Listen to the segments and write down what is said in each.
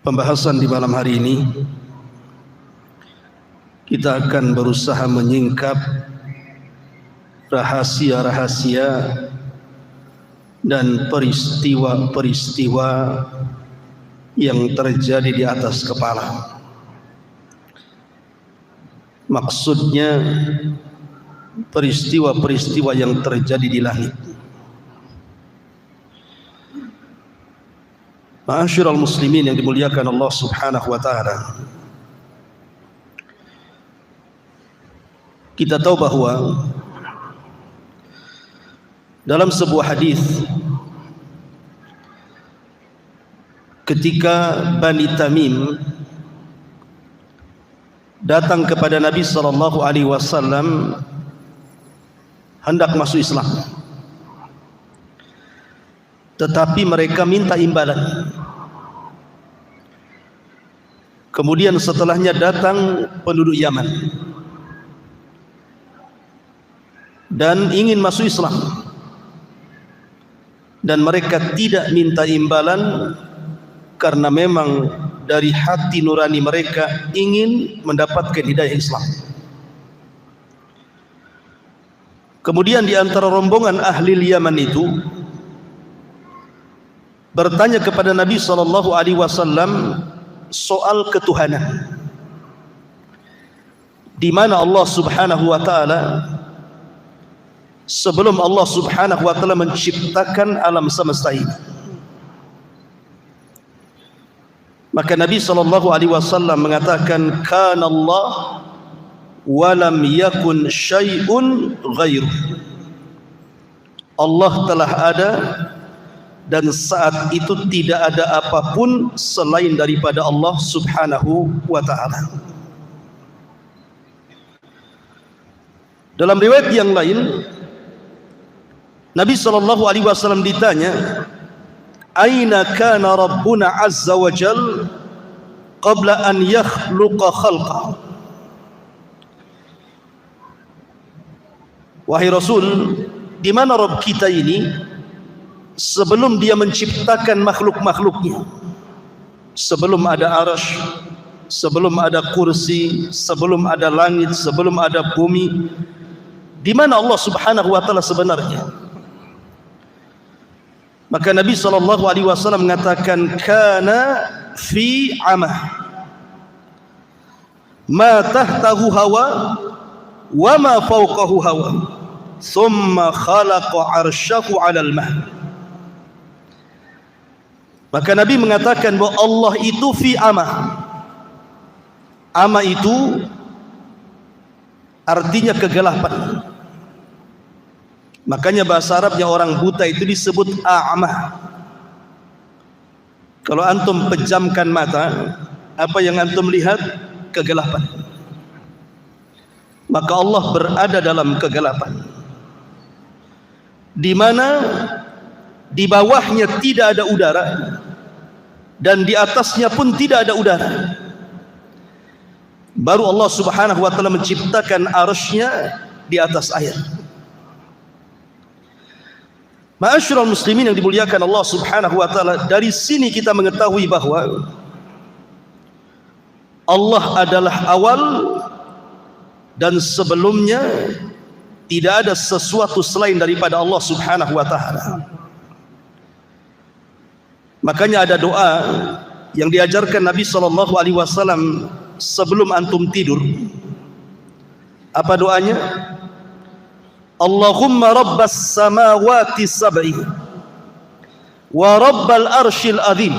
Pembahasan di malam hari ini kita akan berusaha menyingkap rahasia-rahasia dan peristiwa-peristiwa yang terjadi di atas kepala. Maksudnya peristiwa-peristiwa yang terjadi di langit. Ma'asyiral muslimin yang dimuliakan Allah Subhanahu wa taala. Kita tahu bahwa dalam sebuah hadis ketika Bani Tamim datang kepada Nabi sallallahu alaihi wasallam hendak masuk Islam, tetapi mereka minta imbalan. Kemudian setelahnya datang penduduk Yaman dan ingin masuk Islam, dan mereka tidak minta imbalan karena memang dari hati nurani mereka ingin mendapatkan hidayah Islam. Kemudian di antara rombongan ahli Yaman itu bertanya kepada Nabi sallallahu alaihi wasallam soal ketuhanan, di mana Allah Subhanahu wa taala sebelum Allah Subhanahu wa taala menciptakan alam semesta ini. Maka Nabi sallallahu alaihi wasallam mengatakan, kana Allah wa lam yakun syai'un ghairu. Allah telah ada dan saat itu tidak ada apapun selain daripada Allah Subhanahu wa ta'ala. Dalam riwayat yang lain, Nabi sallallahu alaihi wasallam ditanya, aina kana rabbuna azza wa jal qabla an yakhluqa khalqa. Wahai Rasul, di mana Rabb kita ini sebelum dia menciptakan makhluk-makhluknya, sebelum ada arsy, sebelum ada kursi, sebelum ada langit, sebelum ada bumi, di mana Allah Subhanahu wa taala sebenarnya? Maka Nabi sallallahu alaihi wasallam mengatakan, kana fi amah ma tahtahu hawa wa ma fawqahu hawa thumma khalaqa arsyahu 'alal ma'. Maka Nabi mengatakan bahwa Allah itu fi amah. Amah itu artinya kegelapan. Makanya bahasa Arabnya orang buta itu disebut a'mah. Kalau antum pejamkan mata, apa yang antum lihat? Kegelapan. Maka Allah berada dalam kegelapan, di mana di bawahnya tidak ada udara dan di atasnya pun tidak ada udara. Baru Allah Subhanahu wa taala menciptakan arsy-Nya di atas air. Ma'asyiral muslimin yang dimuliakan Allah Subhanahu wa taala, dari sini kita mengetahui bahwa Allah adalah awal dan sebelumnya tidak ada sesuatu selain daripada Allah Subhanahu wa taala. Makanya ada doa yang diajarkan Nabi sallallahu alaihi wasallam sebelum antum tidur. Apa doanya? Allahumma rabbas samawati sab'i wa rabbal arsyil azim,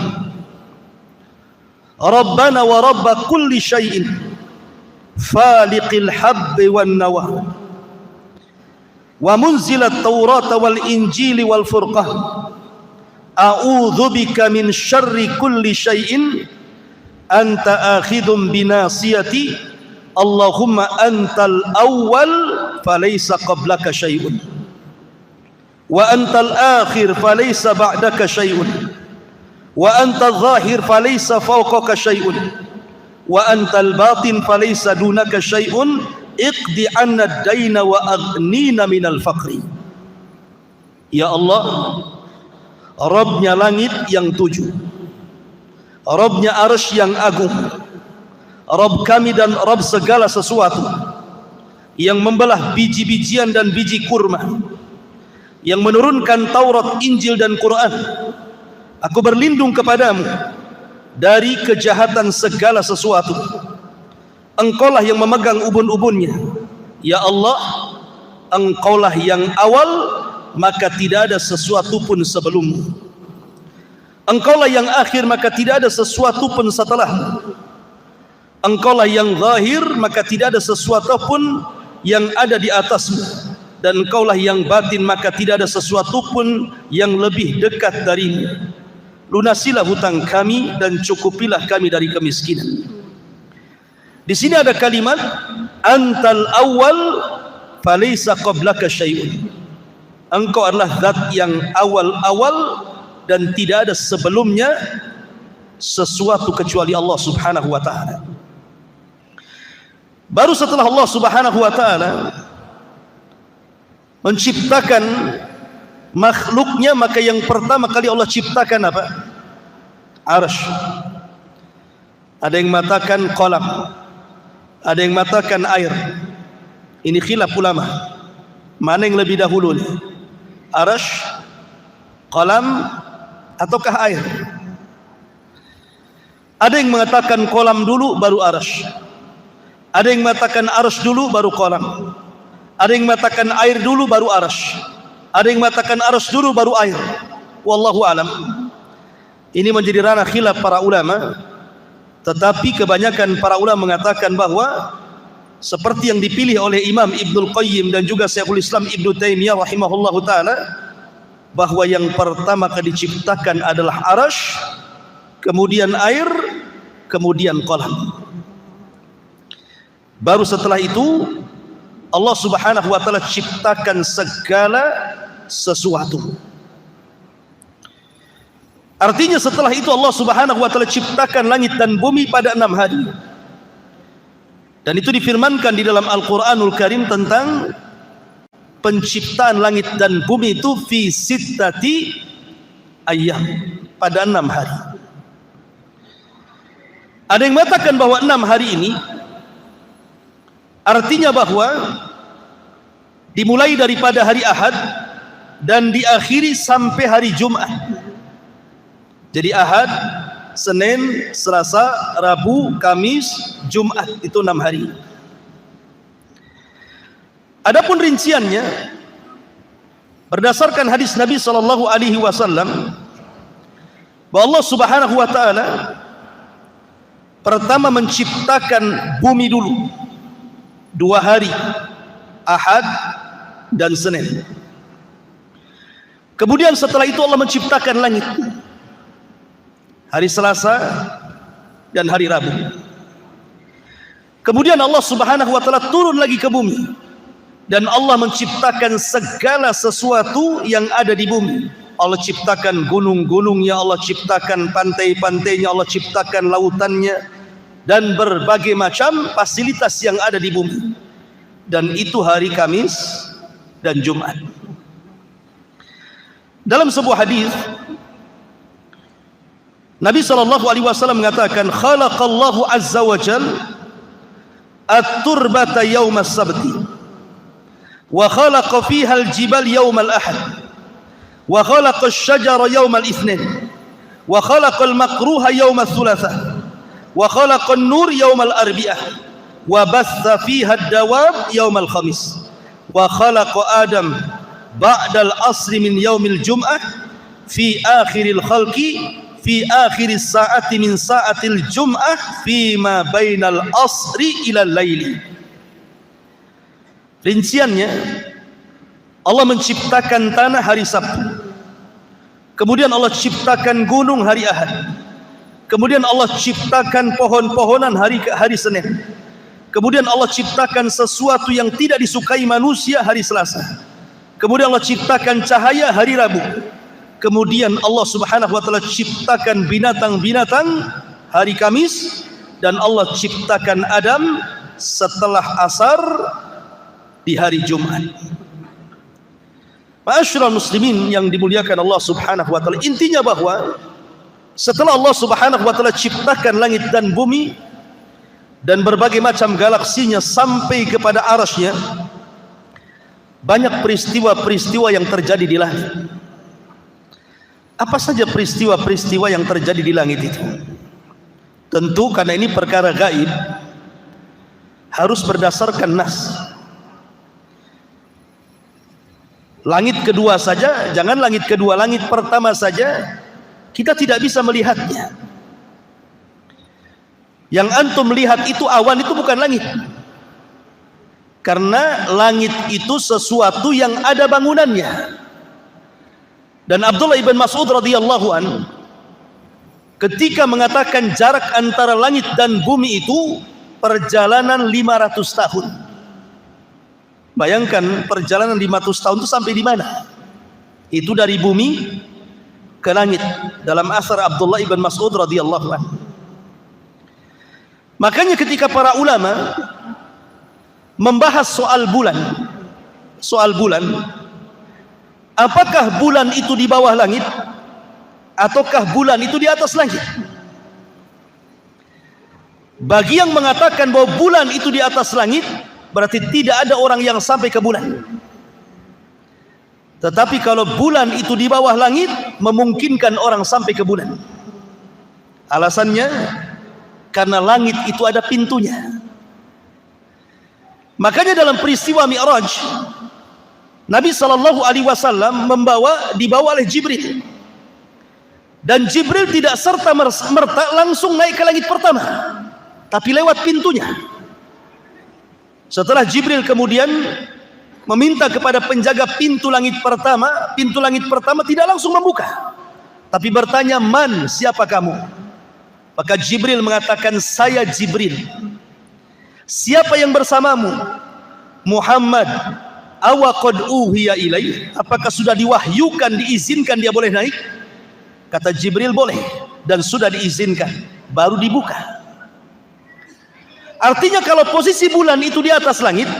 rabbana wa rabba kulli syai'in, faliqil habbi wan nawa, wa munzilat taurata wal injili wal furqah, a'udzu bika min syarri kulli syai'in anta akhidhum binasiyati, Allahumma antal awwal falaysa qablaka syai'un wa antal akhir falaysa ba'daka syai'un wa antal zahir falaysa fawqaka syai'un wa antal batin falaysa dunaka syai'un iqdi 'anna ad-daina wa aghnina minal faqri. Ya Allah, Rabbnya langit yang 7, Rabbnya arsy yang agung, Rabb kami dan Rabb segala sesuatu, yang membelah biji-bijian dan biji kurma, yang menurunkan Taurat, Injil dan Quran. Aku berlindung kepadamu dari kejahatan segala sesuatu. Engkaulah yang memegang ubun-ubunnya. Ya Allah, Engkaulah yang awal, maka tidak ada sesuatu pun sebelummu. Engkaulah yang akhir, maka tidak ada sesuatu pun setelahmu. Engkaulah yang zahir, maka tidak ada sesuatu pun yang ada di atasmu. Dan Engkaulah yang batin, maka tidak ada sesuatu pun yang lebih dekat darimu. Lunasilah hutang kami dan cukupilah kami dari kemiskinan. Di sini ada kalimat antal awal falaysa qablaka syai'un. Engkau adalah zat yang awal-awal dan tidak ada sebelumnya sesuatu kecuali Allah Subhanahu wa taala. Baru setelah Allah Subhanahu wa taala menciptakan makhluknya, maka yang pertama kali Allah ciptakan apa? Arsy. Ada yang mengatakan qalam, ada yang mengatakan air. Ini khilaf ulama, mana yang lebih dahulu nih? Arsy, qalam, ataukah air? Ada yang mengatakan qalam dulu baru arsy. Ada yang mengatakan arsy dulu baru qalam. Ada yang mengatakan air dulu baru arsy. Ada yang mengatakan arsy dulu baru air. Wallahu alam. Ini menjadi ranah khilaf para ulama. Tetapi kebanyakan para ulama mengatakan bahwa seperti yang dipilih oleh Imam Ibnul Qayyim dan juga Syekhul Islam Ibnu Taimiyah rahimahullahu taala, bahwa yang pertama kali diciptakan adalah arsy, kemudian air, kemudian qalam. Baru setelah itu Allah Subhanahu wa taala ciptakan segala sesuatu. Artinya setelah itu Allah Subhanahu wa taala ciptakan langit dan bumi pada 6 hari. Dan itu difirmankan di dalam Al-Qur'anul Karim tentang penciptaan langit dan bumi itu fi sittati ayyam, pada 6 hari. Ada yang mengatakan bahwa 6 hari ini artinya bahwa dimulai daripada hari Ahad dan diakhiri sampai hari Jumat. Jadi Ahad, Senin, Selasa, Rabu, Kamis, Jumat, itu 6 hari. Adapun rinciannya berdasarkan hadis Nabi sallallahu alaihi wasallam bahwa Allah Subhanahu wa taala pertama menciptakan bumi dulu 2 hari, Ahad dan Senin. Kemudian setelah itu Allah menciptakan langit, hari Selasa dan hari Rabu. Kemudian Allah Subhanahu wa taala turun lagi ke bumi dan Allah menciptakan segala sesuatu yang ada di bumi. Allah ciptakan gunung-gunungnya, Allah ciptakan pantai-pantainya, Allah ciptakan lautannya dan berbagai macam fasilitas yang ada di bumi. Dan itu hari Kamis dan Jumat. Dalam sebuah hadis Nabi sallallahu alaihi wasallam mengatakan, khalaqallahu azza wa jalla at-turbata yawm as-sabti wa khalaqa fiha al-jibal yawm al-ahad wa khalaqa ash-shajara yawm al-ithnin wa khalaqa al-makruha yawm ath-thulatha wa khalaqa an-nur yawm al-arbi'ah wa batha fiha ad-dawab yawm al-khamis wa khalaqa adam ba'da al-asri min yawm al-jum'ah fi akhir al-khalqi fi akhir saati min saatil jum'ah fi ma bainal asri ila laili. Rinciannya, Allah menciptakan tanah hari Sabtu, kemudian Allah ciptakan gunung hari Ahad, kemudian Allah ciptakan pohon-pohonan hari Senin, kemudian Allah ciptakan sesuatu yang tidak disukai manusia hari Selasa, kemudian Allah ciptakan cahaya hari Rabu, kemudian Allah Subhanahu wa taala ciptakan binatang-binatang hari Kamis, dan Allah ciptakan Adam setelah asar di hari Jumat. Ma'asyiral muslimin yang dimuliakan Allah Subhanahu wa taala, intinya bahwa Setelah Allah Subhanahu wa taala ciptakan langit dan bumi dan berbagai macam galaksinya sampai kepada arasy-Nya, banyak peristiwa-peristiwa yang terjadi di langit. Apa saja peristiwa-peristiwa yang terjadi di langit itu? Tentu karena ini perkara gaib, harus berdasarkan nas. Langit kedua saja, jangan langit kedua, langit pertama saja kita tidak bisa melihatnya. Yang antum lihat itu awan, itu bukan langit. Karena langit itu sesuatu yang ada bangunannya. Dan Abdullah ibn Mas'ud radhiyallahu an ketika mengatakan jarak antara langit dan bumi itu perjalanan 500 tahun. Bayangkan perjalanan 500 tahun itu sampai di mana? Itu dari bumi ke langit, dalam asar Abdullah ibn Mas'ud radhiyallahu an. Makanya ketika para ulama membahas soal bulan, apakah bulan itu di bawah langit ataukah bulan itu di atas langit? Bagi yang mengatakan bahwa bulan itu di atas langit, berarti tidak ada orang yang sampai ke bulan. Tetapi kalau bulan itu di bawah langit, memungkinkan orang sampai ke bulan. Alasannya karena langit itu ada pintunya. Makanya dalam peristiwa Mi'raj, Nabi SAW dibawa oleh Jibril, dan Jibril tidak serta-merta langsung naik ke langit pertama, tapi lewat pintunya. Setelah Jibril kemudian meminta kepada penjaga pintu langit pertama tidak langsung membuka, tapi bertanya, "Man, siapa kamu?" Maka Jibril mengatakan, "Saya Jibril." "Siapa yang bersamamu?" "Muhammad." "Awa qad uhiya ilaih." Apakah sudah diwahyukan, diizinkan dia boleh naik? Kata Jibril, boleh, dan sudah diizinkan, baru dibuka. Artinya kalau posisi bulan itu di atas langit,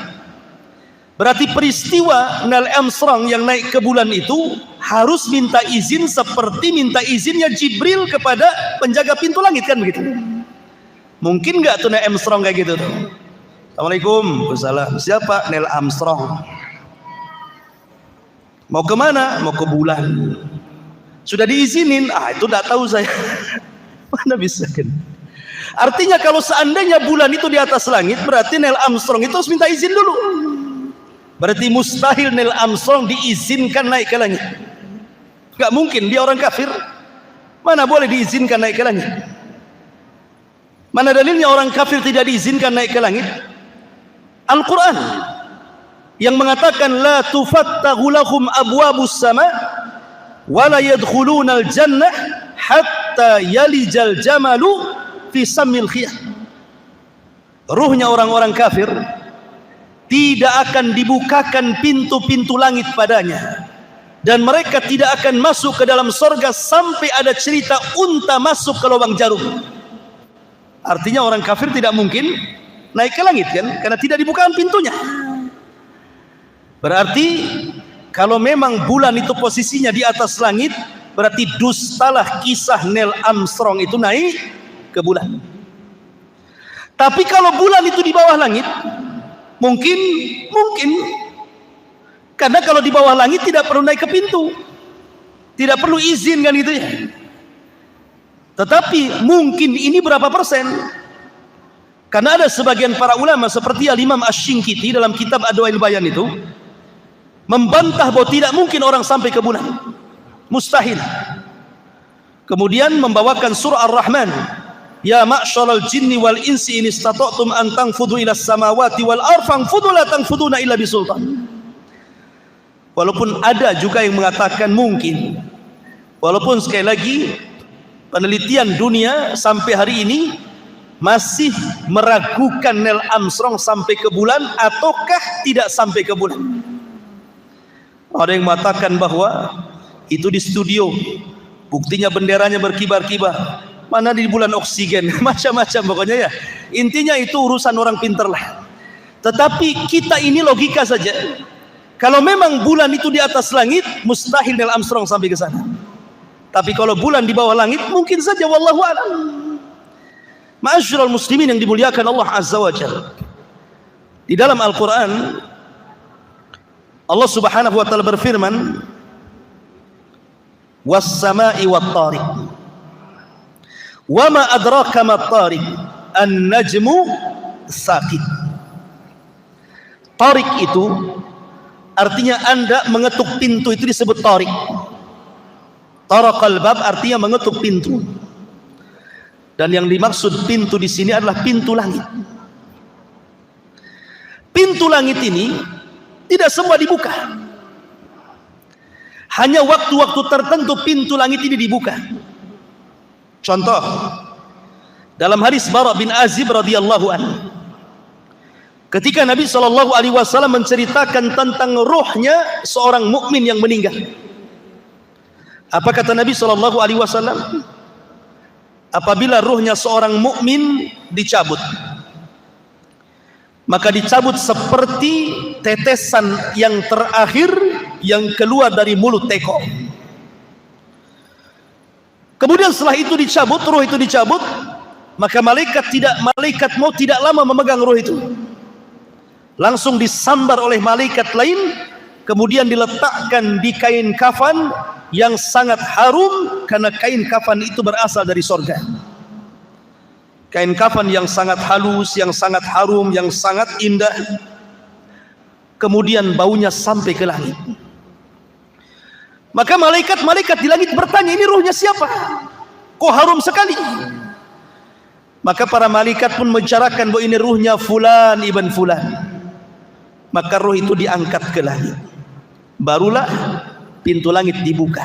berarti peristiwa Neil Armstrong yang naik ke bulan itu harus minta izin seperti minta izinnya Jibril kepada penjaga pintu langit, kan begitu? Mungkin nggak tuh Neil Armstrong kayak gitu tuh? Assalamualaikum. Waalaikumsalam. Siapa? Neil Armstrong. Mau kemana? Mau ke bulan. Sudah diizinin? Itu tidak tahu saya. Mana bisa kan? Artinya kalau seandainya bulan itu di atas langit, berarti Neil Armstrong itu harus minta izin dulu. Berarti mustahil Neil Armstrong diizinkan naik ke langit. Gak mungkin, dia orang kafir. Mana boleh diizinkan naik ke langit? Mana dalilnya orang kafir tidak diizinkan naik ke langit? Al-Quran yang mengatakan, "La tufattahu lahum abwabus sama wa la yadkhuluna al-jannah hatta yalijal jamalu fi sammil khiyah." Ruhnya orang-orang kafir tidak akan dibukakan pintu-pintu langit padanya, dan mereka tidak akan masuk ke dalam surga sampai ada cerita unta masuk ke lubang jarum. Artinya orang kafir tidak mungkin naik ke langit, kan? Karena tidak dibukakan pintunya. Berarti kalau memang bulan itu posisinya di atas langit, berarti dustalah kisah Neil Armstrong itu naik ke bulan. Tapi kalau bulan itu di bawah langit, mungkin karena kalau di bawah langit tidak perlu naik ke pintu, tidak perlu izin, kan gitu ya. Tetapi mungkin ini berapa persen? Karena ada sebagian para ulama seperti Al-Imam Asy-Syinkiti dalam kitab Adwail Bayan itu membantah bahwa tidak mungkin orang sampai ke bulan, mustahil. Kemudian membawakan surah Ar-Rahman, "Ya ma'syaral jinni wal insi in istata'tum an tanfudu ila samawati wal ardh fanfudu la tanfuduna illa bisultan." Walaupun ada juga yang mengatakan mungkin, walaupun sekali lagi penelitian dunia sampai hari ini masih meragukan Neil Armstrong sampai ke bulan ataukah tidak sampai ke bulan. Ada yang mengatakan bahwa itu di studio, buktinya benderanya berkibar-kibar. Mana di bulan oksigen, macam-macam pokoknya ya. Intinya itu urusan orang pinter lah. Tetapi kita ini logika saja. Kalau memang bulan itu di atas langit, mustahil Neil Armstrong sampai ke sana. Tapi kalau bulan di bawah langit mungkin saja, wallahu a'lam. Ma'asyiral muslimin yang dimuliakan Allah Azza wa Jalla. Di dalam Al-Qur'an Allah Subhanahu wa taala berfirman, "Was-sama'i wat-tariq." Wa ma adraka mat-tariq? An-najmu saqit. Tariq itu artinya Anda mengetuk pintu, itu disebut tariq. Taraqal bab artinya mengetuk pintu. Dan yang dimaksud pintu di sini adalah pintu langit. Pintu langit ini tidak semua dibuka. Hanya waktu-waktu tertentu pintu langit ini dibuka. Contoh, dalam hadis Bara bin Azib radhiyallahu anhu, ketika Nabi SAW menceritakan tentang ruhnya seorang mukmin yang meninggal, apa kata Nabi SAW? Apabila ruhnya seorang mukmin dicabut, maka dicabut seperti tetesan yang terakhir yang keluar dari mulut teko. Kemudian setelah itu dicabut, ruh itu dicabut, maka malaikat maut tidak lama memegang ruh itu. Langsung disambar oleh malaikat lain, kemudian diletakkan di kain kafan yang sangat harum, karena kain kafan itu berasal dari sorga. Kain kafan yang sangat halus, yang sangat harum, yang sangat indah. Kemudian baunya sampai ke langit. Maka malaikat di langit bertanya, ini ruhnya siapa? Kok harum sekali? Maka para malaikat pun membicarakan bahwa ini ruhnya fulan ibn fulan. Maka ruh itu diangkat ke langit. Barulah pintu langit dibuka.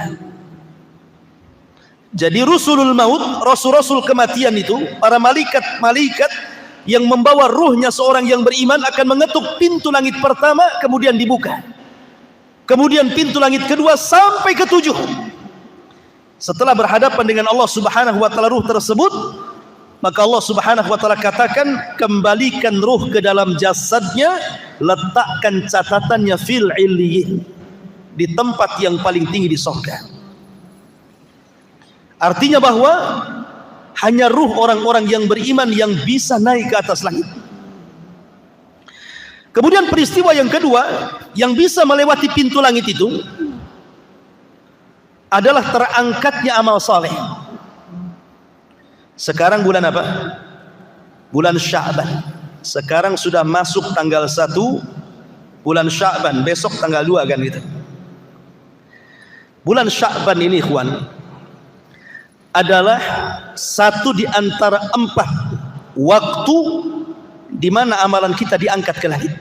Jadi rusulul maut, rasul-rasul kematian itu, para malaikat yang membawa ruhnya seorang yang beriman akan mengetuk pintu langit pertama, kemudian dibuka. Kemudian pintu langit kedua sampai ke-7. Setelah berhadapan dengan Allah Subhanahu wa taala ruh tersebut, maka Allah Subhanahu wa taala katakan, kembalikan ruh ke dalam jasadnya, letakkan catatannya fil illiyin, di tempat yang paling tinggi di surga. Artinya bahwa hanya ruh orang-orang yang beriman yang bisa naik ke atas langit. Kemudian peristiwa yang kedua yang bisa melewati pintu langit itu adalah terangkatnya amal saleh. Sekarang bulan apa? Bulan Sya'ban. Sekarang sudah masuk tanggal 1 bulan Sya'ban, besok tanggal 2 kan gitu. Bulan Sya'ban ini ikhwan adalah satu di antara 4 waktu di mana amalan kita diangkat ke langit.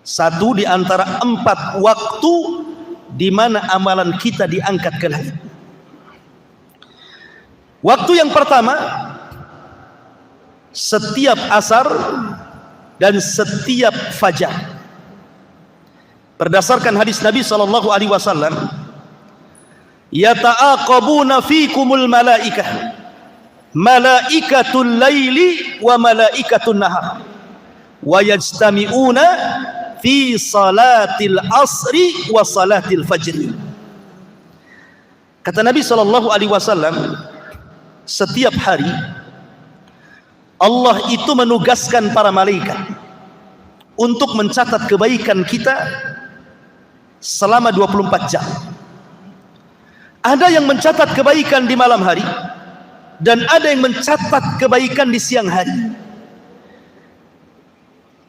Satu di antara 4 waktu di mana amalan kita diangkat ke langit. Waktu yang pertama, setiap asar dan setiap fajar. Berdasarkan hadis Nabi SAW, yata'aqabuna fikumul malaikah, malaikatul laili wa malaikatul nahar, wa yajtami'una fi salatil asri wa salatil fajri. Kata Nabi SAW, setiap hari Allah itu menugaskan para malaikat untuk mencatat kebaikan kita selama 24 jam. Ada yang mencatat kebaikan di malam hari, dan ada yang mencatat kebaikan di siang hari.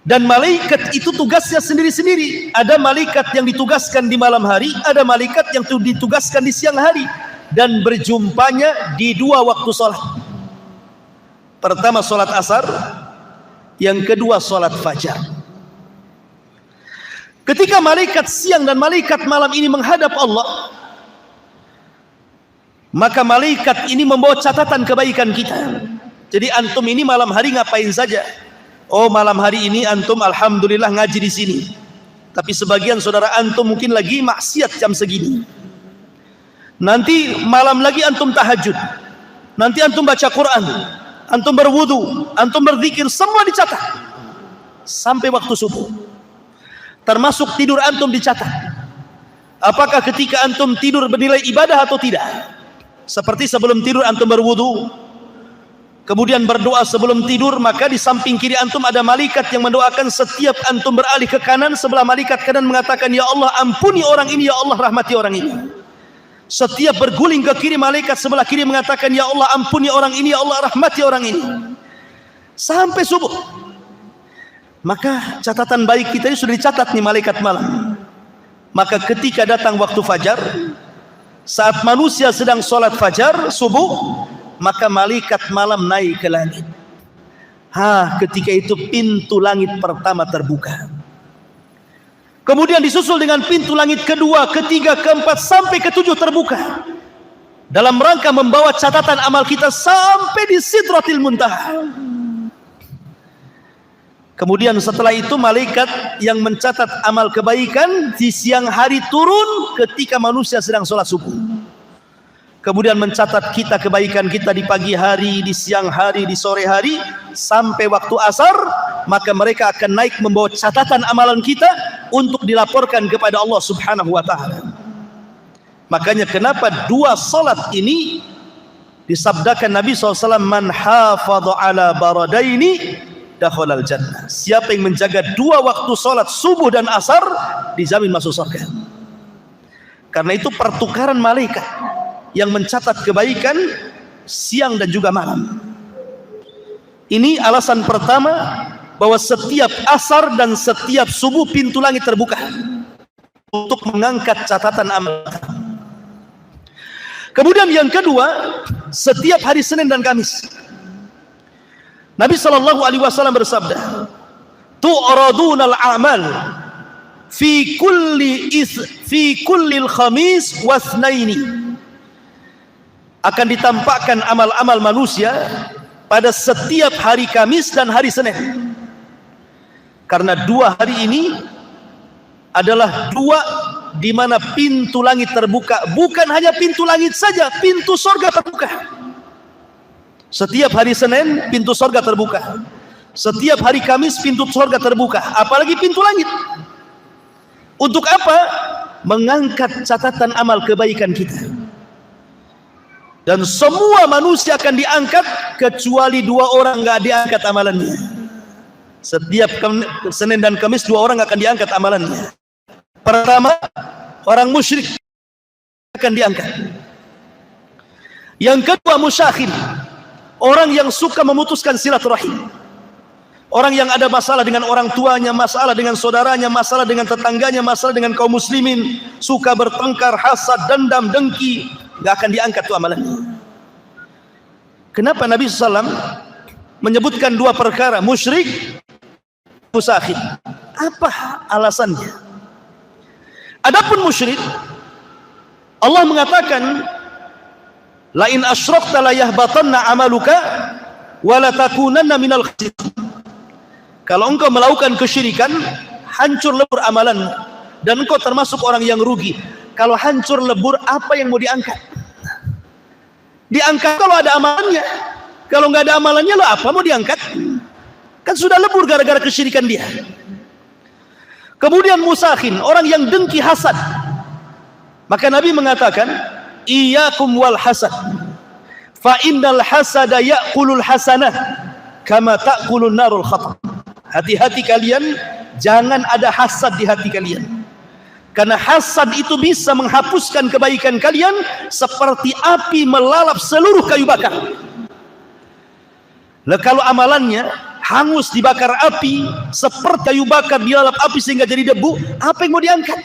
Dan malaikat itu tugasnya sendiri-sendiri. Ada malaikat yang ditugaskan di malam hari, ada malaikat yang ditugaskan di siang hari, dan berjumpanya di 2 waktu sholat. Pertama sholat asar, yang kedua sholat fajar. Ketika malaikat siang dan malaikat malam ini menghadap Allah, maka malaikat ini membawa catatan kebaikan kita. Jadi antum ini malam hari ngapain saja? Oh, malam hari ini antum alhamdulillah ngaji di sini. Tapi sebagian saudara antum mungkin lagi maksiat jam segini. Nanti malam lagi antum tahajud. Nanti antum baca Quran, antum berwudu, antum berzikir, semua dicatat sampai waktu subuh. Termasuk tidur antum dicatat. Apakah ketika antum tidur bernilai ibadah atau tidak? Seperti sebelum tidur antum berwudu, kemudian berdoa sebelum tidur, maka di samping kiri antum ada malaikat yang mendoakan. Setiap antum beralih ke kanan, sebelah malaikat kanan mengatakan, ya Allah ampuni orang ini, ya Allah rahmati orang ini. Setiap berguling ke kiri, malaikat sebelah kiri mengatakan, ya Allah ampuni orang ini, ya Allah rahmati orang ini. Sampai subuh. Maka catatan baik kita ini sudah dicatat nih malaikat malam. Maka ketika datang waktu fajar, saat manusia sedang sholat fajar subuh, maka malaikat malam naik ke langit. Ketika itu pintu langit pertama terbuka. Kemudian disusul dengan pintu langit kedua, ketiga, keempat, sampai ketujuh terbuka. Dalam rangka membawa catatan amal kita sampai di Sidratil Muntaha. Kemudian setelah itu malaikat yang mencatat amal kebaikan di siang hari turun ketika manusia sedang sholat subuh. Kemudian mencatat kita kebaikan kita di pagi hari, di siang hari, di sore hari, sampai waktu asar. Maka mereka akan naik membawa catatan amalan kita untuk dilaporkan kepada Allah Subhanahu wa ta'ala. Makanya kenapa dua salat ini disabdakan Nabi SAW, man hafadha ala baradaini dakhalal jannah. Siapa yang menjaga dua waktu salat subuh dan asar, dijamin masuk surga. Karena itu pertukaran malaikat yang mencatat kebaikan siang dan juga malam. Ini alasan pertama, bahwa setiap asar dan setiap subuh pintu langit terbuka untuk mengangkat catatan amal. Kemudian yang kedua, setiap hari Senin dan Kamis Nabi SAW bersabda, tu'radunal a'mal fi kullil khamis wasnaini. Akan ditampakkan amal-amal manusia pada setiap hari Kamis dan hari Senin. Karena dua hari ini adalah dua di mana pintu langit terbuka. Bukan hanya pintu langit saja, pintu sorga terbuka. Setiap hari Senin pintu sorga terbuka. Setiap hari Kamis pintu sorga terbuka. Apalagi pintu langit. Untuk apa? Mengangkat catatan amal kebaikan kita. Dan semua manusia akan diangkat, kecuali dua orang nggak diangkat amalannya. Setiap Senin dan Kamis dua orang akan diangkat amalannya. Pertama, orang musyrik akan diangkat. Yang kedua, musyakhir, orang yang suka memutuskan silaturahim. Orang yang ada masalah dengan orang tuanya, masalah dengan saudaranya, masalah dengan tetangganya, masalah dengan kaum muslimin, suka bertengkar, hasad, dendam, dengki, nggak akan diangkat tuh amalannya. Kenapa Nabi SAW menyebutkan dua perkara, musyrik, musakhir? Apa alasannya? Adapun musyrik, Allah mengatakan, la in asyrakta la yahbatanna amaluka wa la takunanna minal khasirin. Kalau engkau melakukan kesyirikan, hancur lebur amalanmu dan engkau termasuk orang yang rugi. Kalau hancur lebur, apa yang mau diangkat? Diangkat kalau ada amalannya. Kalau nggak ada amalannya, lo apa mau diangkat? Kan sudah lebur gara-gara kesyirikan dia. Kemudian musakhin, orang yang dengki, hasad. Maka Nabi mengatakan, iyyakum wal hasad, fa innal hasada ya'kulul hasanah kama ta'kulun narul khatam. Hati-hati kalian, jangan ada hasad di hati kalian. Karena hasad itu bisa menghapuskan kebaikan kalian seperti api melalap seluruh kayu bakar. Lah kalau amalannya hangus dibakar api, seperti kayu bakar dilalap api sehingga jadi debu, apa yang mau diangkat?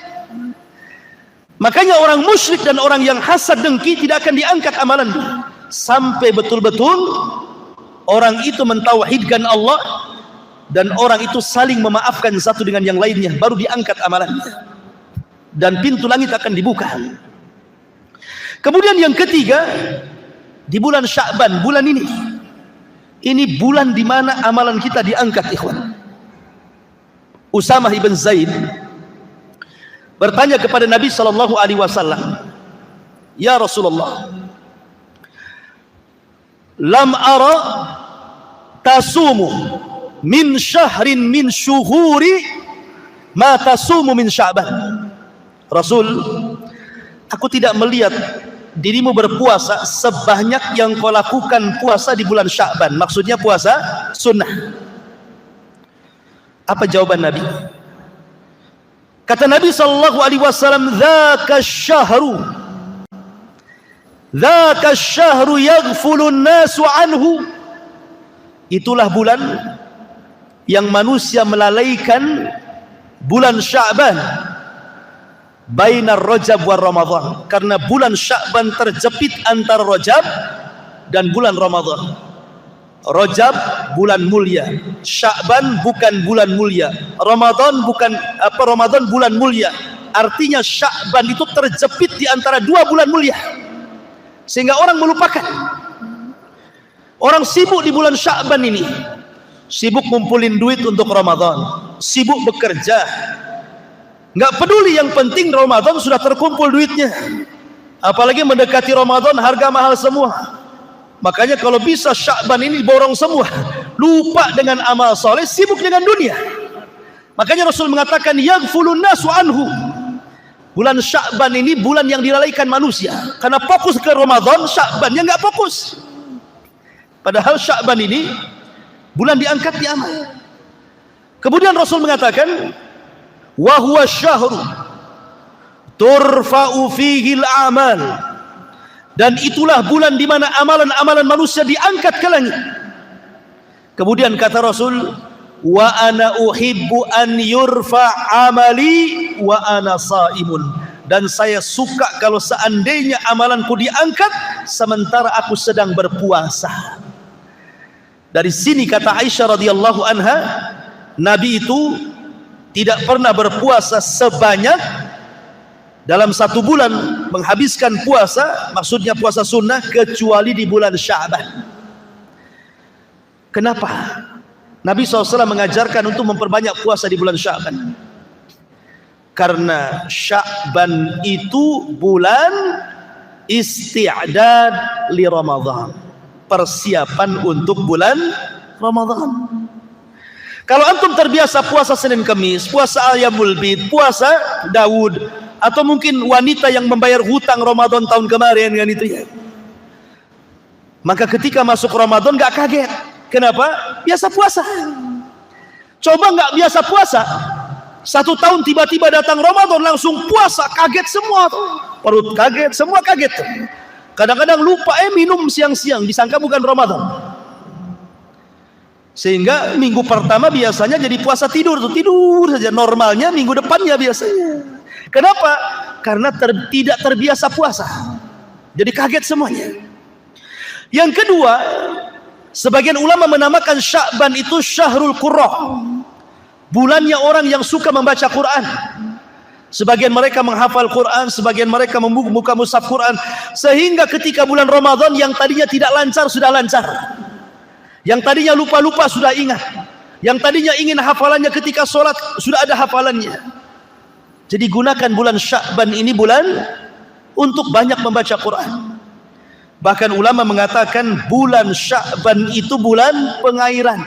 Makanya orang musyrik dan orang yang hasad dengki tidak akan diangkat amalannya sampai betul-betul orang itu mentauhidkan Allah dan orang itu saling memaafkan satu dengan yang lainnya, baru diangkat amalannya dan pintu langit akan dibuka. Kemudian yang ketiga, di bulan Sya'ban, bulan ini bulan di mana amalan kita diangkat, ikhwan. Usamah ibn Zaid bertanya kepada Nabi sallallahu alaihi wasallam, "Ya Rasulullah, lam ara tasumu min syahrin min syuhuri ma tasumu min Sya'ban." Rasul, aku tidak melihat dirimu berpuasa sebanyak yang kau lakukan puasa di bulan Sya'ban. Maksudnya puasa sunnah. Apa jawaban Nabi? Kata Nabi SAW, Dzaka syahru yaghfulun nasu anhu. Itulah bulan yang manusia melalaikan bulan Sya'ban. Bainar Rajab wa Ramadan. Karena bulan Sya'ban terjepit antara Rajab dan bulan Ramadan. Rajab bulan mulia, Sya'ban bukan bulan mulia, Ramadan bulan mulia. Artinya Sya'ban itu terjepit di antara dua bulan mulia, sehingga orang melupakan. Orang sibuk di bulan Sya'ban ini, sibuk ngumpulin duit untuk Ramadan, sibuk bekerja, nggak peduli, yang penting Ramadan sudah terkumpul duitnya. Apalagi mendekati Ramadan, harga mahal semua. Makanya kalau bisa Sya'ban ini borong semua, lupa dengan amal soleh, sibuk dengan dunia. Makanya Rasul mengatakan yaghfulun nasu anhu. Bulan Sya'ban ini bulan yang dilalaikan manusia, karena fokus ke Ramadan, Sya'bannya nggak fokus. Padahal Sya'ban ini bulan diangkat di amal. Kemudian Rasul mengatakan wa huwa syahru turfa'u fihi al-a'mal. Dan itulah bulan di mana amalan-amalan manusia diangkat ke langit. Kemudian kata Rasul, wa ana uhibbu an yurfa amali wa ana saimun. Dan saya suka kalau seandainya amalanku diangkat sementara aku sedang berpuasa. Dari sini kata Aisyah radhiyallahu anha, Nabi itu tidak pernah berpuasa sebanyak dalam satu bulan menghabiskan puasa, maksudnya puasa sunnah, kecuali di bulan Sya'ban. Kenapa? Nabi SAW mengajarkan untuk memperbanyak puasa di bulan Sya'ban. Karena Sya'ban itu bulan isti'dad li Ramadan, persiapan untuk bulan Ramadan. Kalau antum terbiasa puasa Senin Kamis, puasa Ayyamul Bid, puasa Daud, atau mungkin wanita yang membayar hutang Ramadan tahun kemarin kan itu ya, maka ketika masuk Ramadan gak kaget. Kenapa? Biasa puasa. Coba gak biasa puasa, 1 tahun tiba-tiba datang Ramadan langsung puasa, kaget semua tuh. Perut kaget, semua kaget tuh. Kadang-kadang lupa minum siang-siang, disangka bukan Ramadan. Sehingga minggu pertama biasanya jadi puasa tidur tuh, tidur saja. Normalnya minggu depannya biasanya. Kenapa? Karena tidak terbiasa puasa, jadi kaget semuanya. Yang kedua, sebagian ulama menamakan Sya'ban itu Syahrul Qurra, bulannya orang yang suka membaca Quran. Sebagian mereka menghafal Quran, sebagian mereka membuka mushaf Quran, sehingga ketika bulan Ramadan yang tadinya tidak lancar sudah lancar, yang tadinya lupa-lupa sudah ingat, yang tadinya ingin hafalannya ketika sholat sudah ada hafalannya. Jadi gunakan bulan Sya'ban ini bulan untuk banyak membaca Quran. Bahkan ulama mengatakan bulan Sya'ban itu bulan pengairan.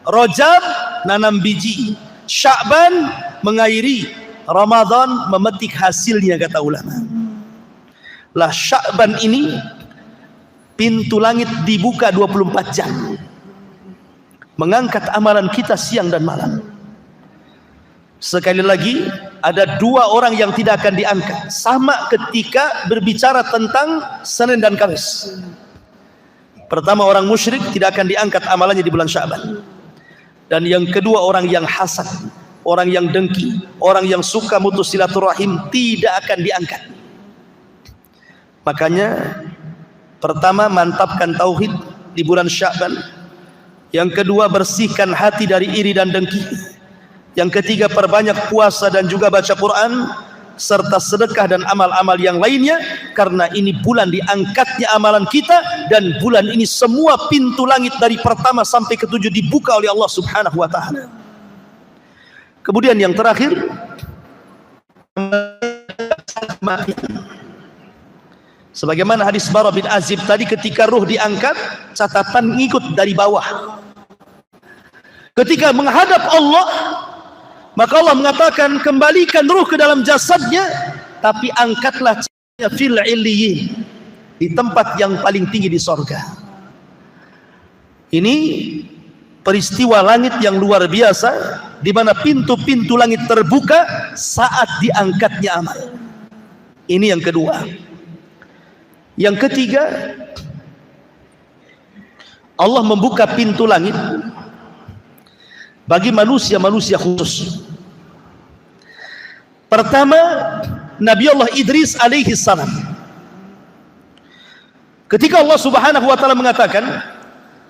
Rajab nanam biji, Sya'ban mengairi, Ramadan memetik hasilnya kata ulama. Lah Sya'ban ini pintu langit dibuka 24 jam, mengangkat amalan kita siang dan malam. Sekali lagi, ada 2 orang yang tidak akan diangkat sama ketika berbicara tentang Senin dan Kamis. Pertama, orang musyrik tidak akan diangkat amalannya di bulan Sya'ban. Dan yang kedua, orang yang hasad, orang yang dengki, orang yang suka mutus silaturahim tidak akan diangkat. Makanya pertama, mantapkan tauhid di bulan Sya'ban. Yang kedua, bersihkan hati dari iri dan dengki. Yang ketiga, perbanyak puasa dan juga baca Quran serta sedekah dan amal-amal yang lainnya, karena ini bulan diangkatnya amalan kita, dan bulan ini semua pintu langit dari pertama sampai ke-7 dibuka oleh Allah Subhanahu wa taala. Kemudian yang terakhir, sebagaimana hadis Bara bin Azib tadi, ketika ruh diangkat, catatan ngikut dari bawah. Ketika menghadap Allah, maka Allah mengatakan, kembalikan ruh ke dalam jasadnya, tapi angkatlah fil illiyin, di tempat yang paling tinggi di sorga. Ini peristiwa langit yang luar biasa, di mana pintu-pintu langit terbuka saat diangkatnya amal. Ini yang kedua. Yang ketiga, Allah membuka pintu langit bagi manusia-manusia khusus. Pertama, Nabi Allah Idris alaihi salam. Ketika Allah Subhanahu wa taala mengatakan,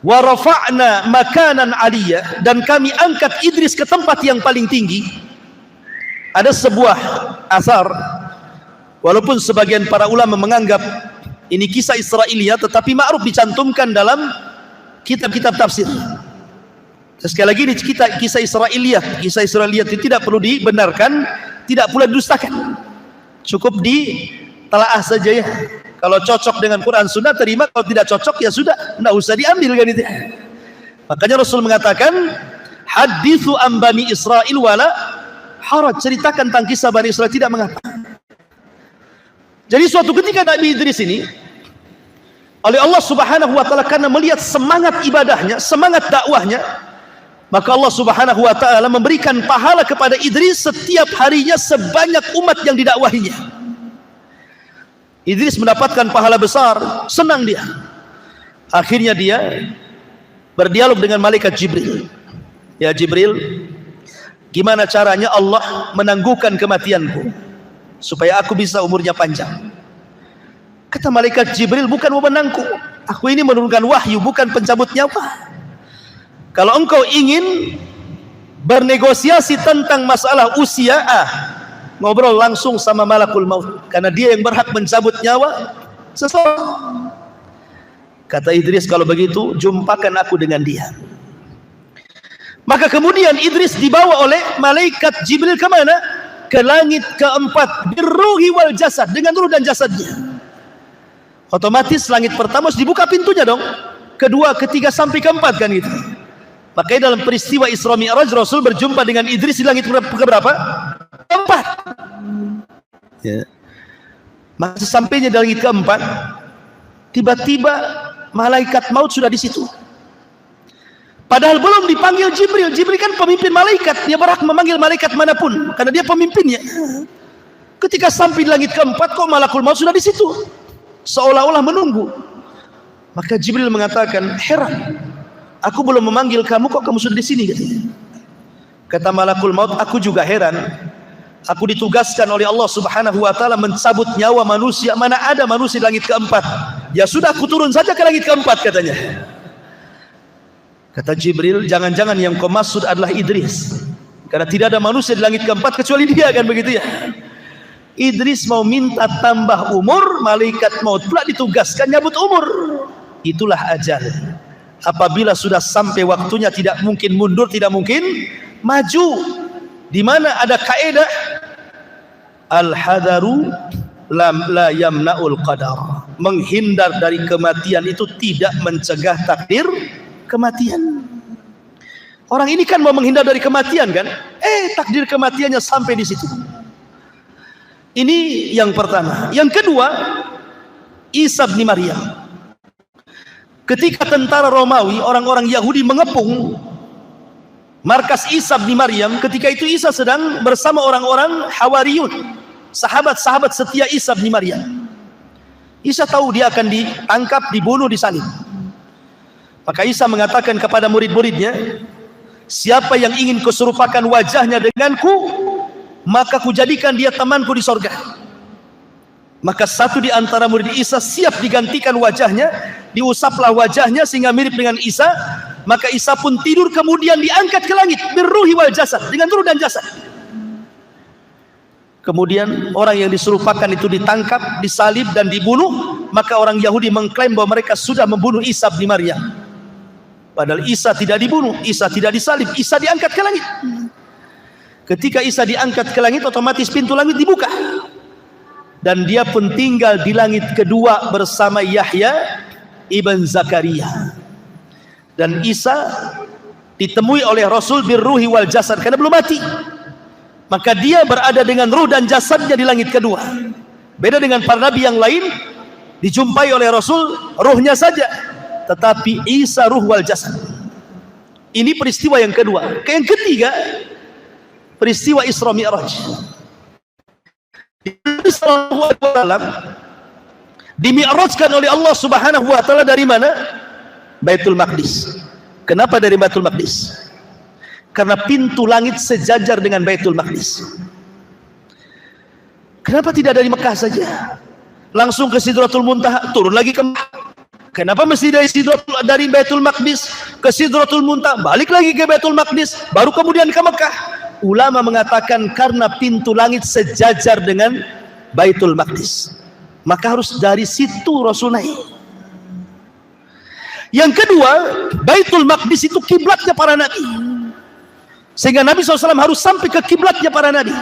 "Wa rafa'na makanan 'aliyya," dan kami angkat Idris ke tempat yang paling tinggi. Ada sebuah asar, walaupun sebagian para ulama menganggap ini kisah Israiliyah, tetapi ma'ruf dicantumkan dalam kitab-kitab tafsir. Sekali lagi ini kisah Israiliyah. Kisah Israiliyah itu tidak perlu dibenarkan, tidak pula didustakan. Cukup ditelaah saja ya. Kalau cocok dengan Quran Sunnah terima, kalau tidak cocok ya sudah, tidak usah diambil kan itu. Makanya Rasul mengatakan, hadithu an bani Israil wala haraj, ceritakan tentang kisah Bani Israil tidak mengapa. Jadi suatu ketika Nabi Idris ini oleh Allah Subhanahu wa taala, karena melihat semangat ibadahnya, semangat dakwahnya, maka Allah Subhanahu wa taala memberikan pahala kepada Idris setiap harinya sebanyak umat yang didakwahinya. Idris mendapatkan pahala besar, senang dia. Akhirnya dia berdialog dengan malaikat Jibril. Ya Jibril, gimana caranya Allah menangguhkan kematianku supaya aku bisa umurnya panjang? Kata malaikat Jibril, bukan wewenangku. Aku ini menurunkan wahyu, bukan pencabut nyawa. Kalau engkau ingin bernegosiasi tentang masalah usia, ngobrol langsung sama malakul maut, karena dia yang berhak mencabut nyawa seseorang. Kata Idris, kalau begitu jumpakan aku dengan dia. Maka kemudian Idris dibawa oleh malaikat Jibril kemana? Ke langit keempat, birruhi wal jasad, dengan ruh dan jasadnya. Otomatis langit pertama harus dibuka pintunya dong, kedua, ketiga, sampai keempat kan gitu. Makanya dalam peristiwa Isra Mi'raj, Rasul berjumpa dengan Idris di langit keberapa? Keempat. Ya. Maka sesampainya di langit keempat, tiba-tiba malaikat maut sudah di situ. Padahal belum dipanggil Jibril. Jibril kan pemimpin malaikat, dia berhak memanggil malaikat manapun karena dia pemimpinnya. Ketika sampai di langit keempat, kok malakul maut sudah di situ, seolah-olah menunggu. Maka Jibril mengatakan, heran, aku belum memanggil kamu, kok kamu sudah di sini? Kata malakul maut, aku juga heran. Aku ditugaskan oleh Allah Subhanahu wa taala mencabut nyawa manusia. Mana ada manusia di langit keempat? Ya sudah, aku turun saja ke langit keempat, katanya. Kata Jibril, jangan-jangan yang kau maksud adalah Idris, karena tidak ada manusia di langit keempat kecuali dia, kan begitu ya. Idris mau minta tambah umur, malaikat maut pula ditugaskan nyabut umur. Itulah ajal. Apabila sudah sampai waktunya, tidak mungkin mundur, tidak mungkin maju. Di mana ada kaidah al-hadaru la yamna'ul qadar. Menghindar dari kematian itu tidak mencegah takdir kematian. Orang ini kan mau menghindar dari kematian kan? Takdir kematiannya sampai di situ. Ini yang pertama. Yang kedua, Isa bin Maryam. Ketika tentara Romawi, orang-orang Yahudi mengepung markas Isa bin Maryam, ketika itu Isa sedang bersama orang-orang Hawariyun, sahabat-sahabat setia Isa bin Maryam. Isa tahu dia akan ditangkap, dibunuh, disalib. Maka Isa mengatakan kepada murid-muridnya, siapa yang ingin kuserupakan wajahnya denganku, maka kujadikan dia temanku di sorga. Maka satu di antara murid Isa siap digantikan wajahnya, diusaplah wajahnya sehingga mirip dengan Isa. Maka Isa pun tidur, kemudian diangkat ke langit, birruhi wal jasad, dengan ruh dan jasad. Kemudian orang yang diserupakan itu ditangkap, disalib dan dibunuh. Maka orang Yahudi mengklaim bahwa mereka sudah membunuh Isa bin Maryam. Padahal Isa tidak dibunuh, Isa tidak disalib, Isa diangkat ke langit. Ketika Isa diangkat ke langit, otomatis pintu langit dibuka. Dan dia pun tinggal di langit kedua bersama Yahya ibn Zakaria. Dan Isa ditemui oleh Rasul birruhi wal jasad, karena belum mati. Maka dia berada dengan ruh dan jasadnya di langit kedua. Beda dengan para nabi yang lain, dijumpai oleh Rasul ruhnya saja, tetapi Isa ruh wal jasad. Ini peristiwa yang kedua. Yang ketiga, peristiwa Isra Mi'raj. Nabi sallallahu alaihi wasallam dimi'rajkan oleh Allah Subhanahu wa taala dari mana? Baitul Maqdis. Kenapa dari Baitul Maqdis? Karena pintu langit sejajar dengan Baitul Maqdis. Kenapa tidak dari Mekah saja? Langsung ke Sidratul Muntaha, turun lagi ke Mekah. Kenapa mesti dari Baitul Maqdis ke Sidratul Muntaha, balik lagi ke Baitul Maqdis, baru kemudian ke Mekah? Ulama mengatakan karena pintu langit sejajar dengan Baitul Maqdis, maka harus dari situ Rasul naik. Yang kedua, Baitul Maqdis itu kiblatnya para nabi, sehingga Nabi SAW harus sampai ke kiblatnya para nabi.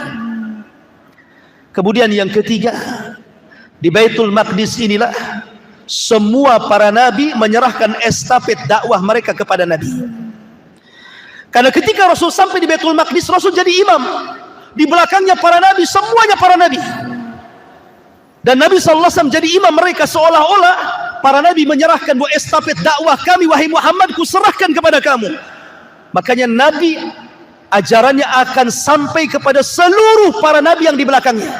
Kemudian yang ketiga, di Baitul Maqdis inilah semua para nabi menyerahkan estafet dakwah mereka kepada Nabi. Karena ketika Rasul sampai di Baitul Maqdis, Rasul jadi imam. Di belakangnya para nabi, semuanya para nabi. Dan Nabi SAW jadi imam mereka, seolah-olah para nabi menyerahkan bahwa estafet dakwah kami, wahai Muhammad, kuserahkan kepada kamu. Makanya Nabi ajarannya akan sampai kepada seluruh para nabi yang di belakangnya.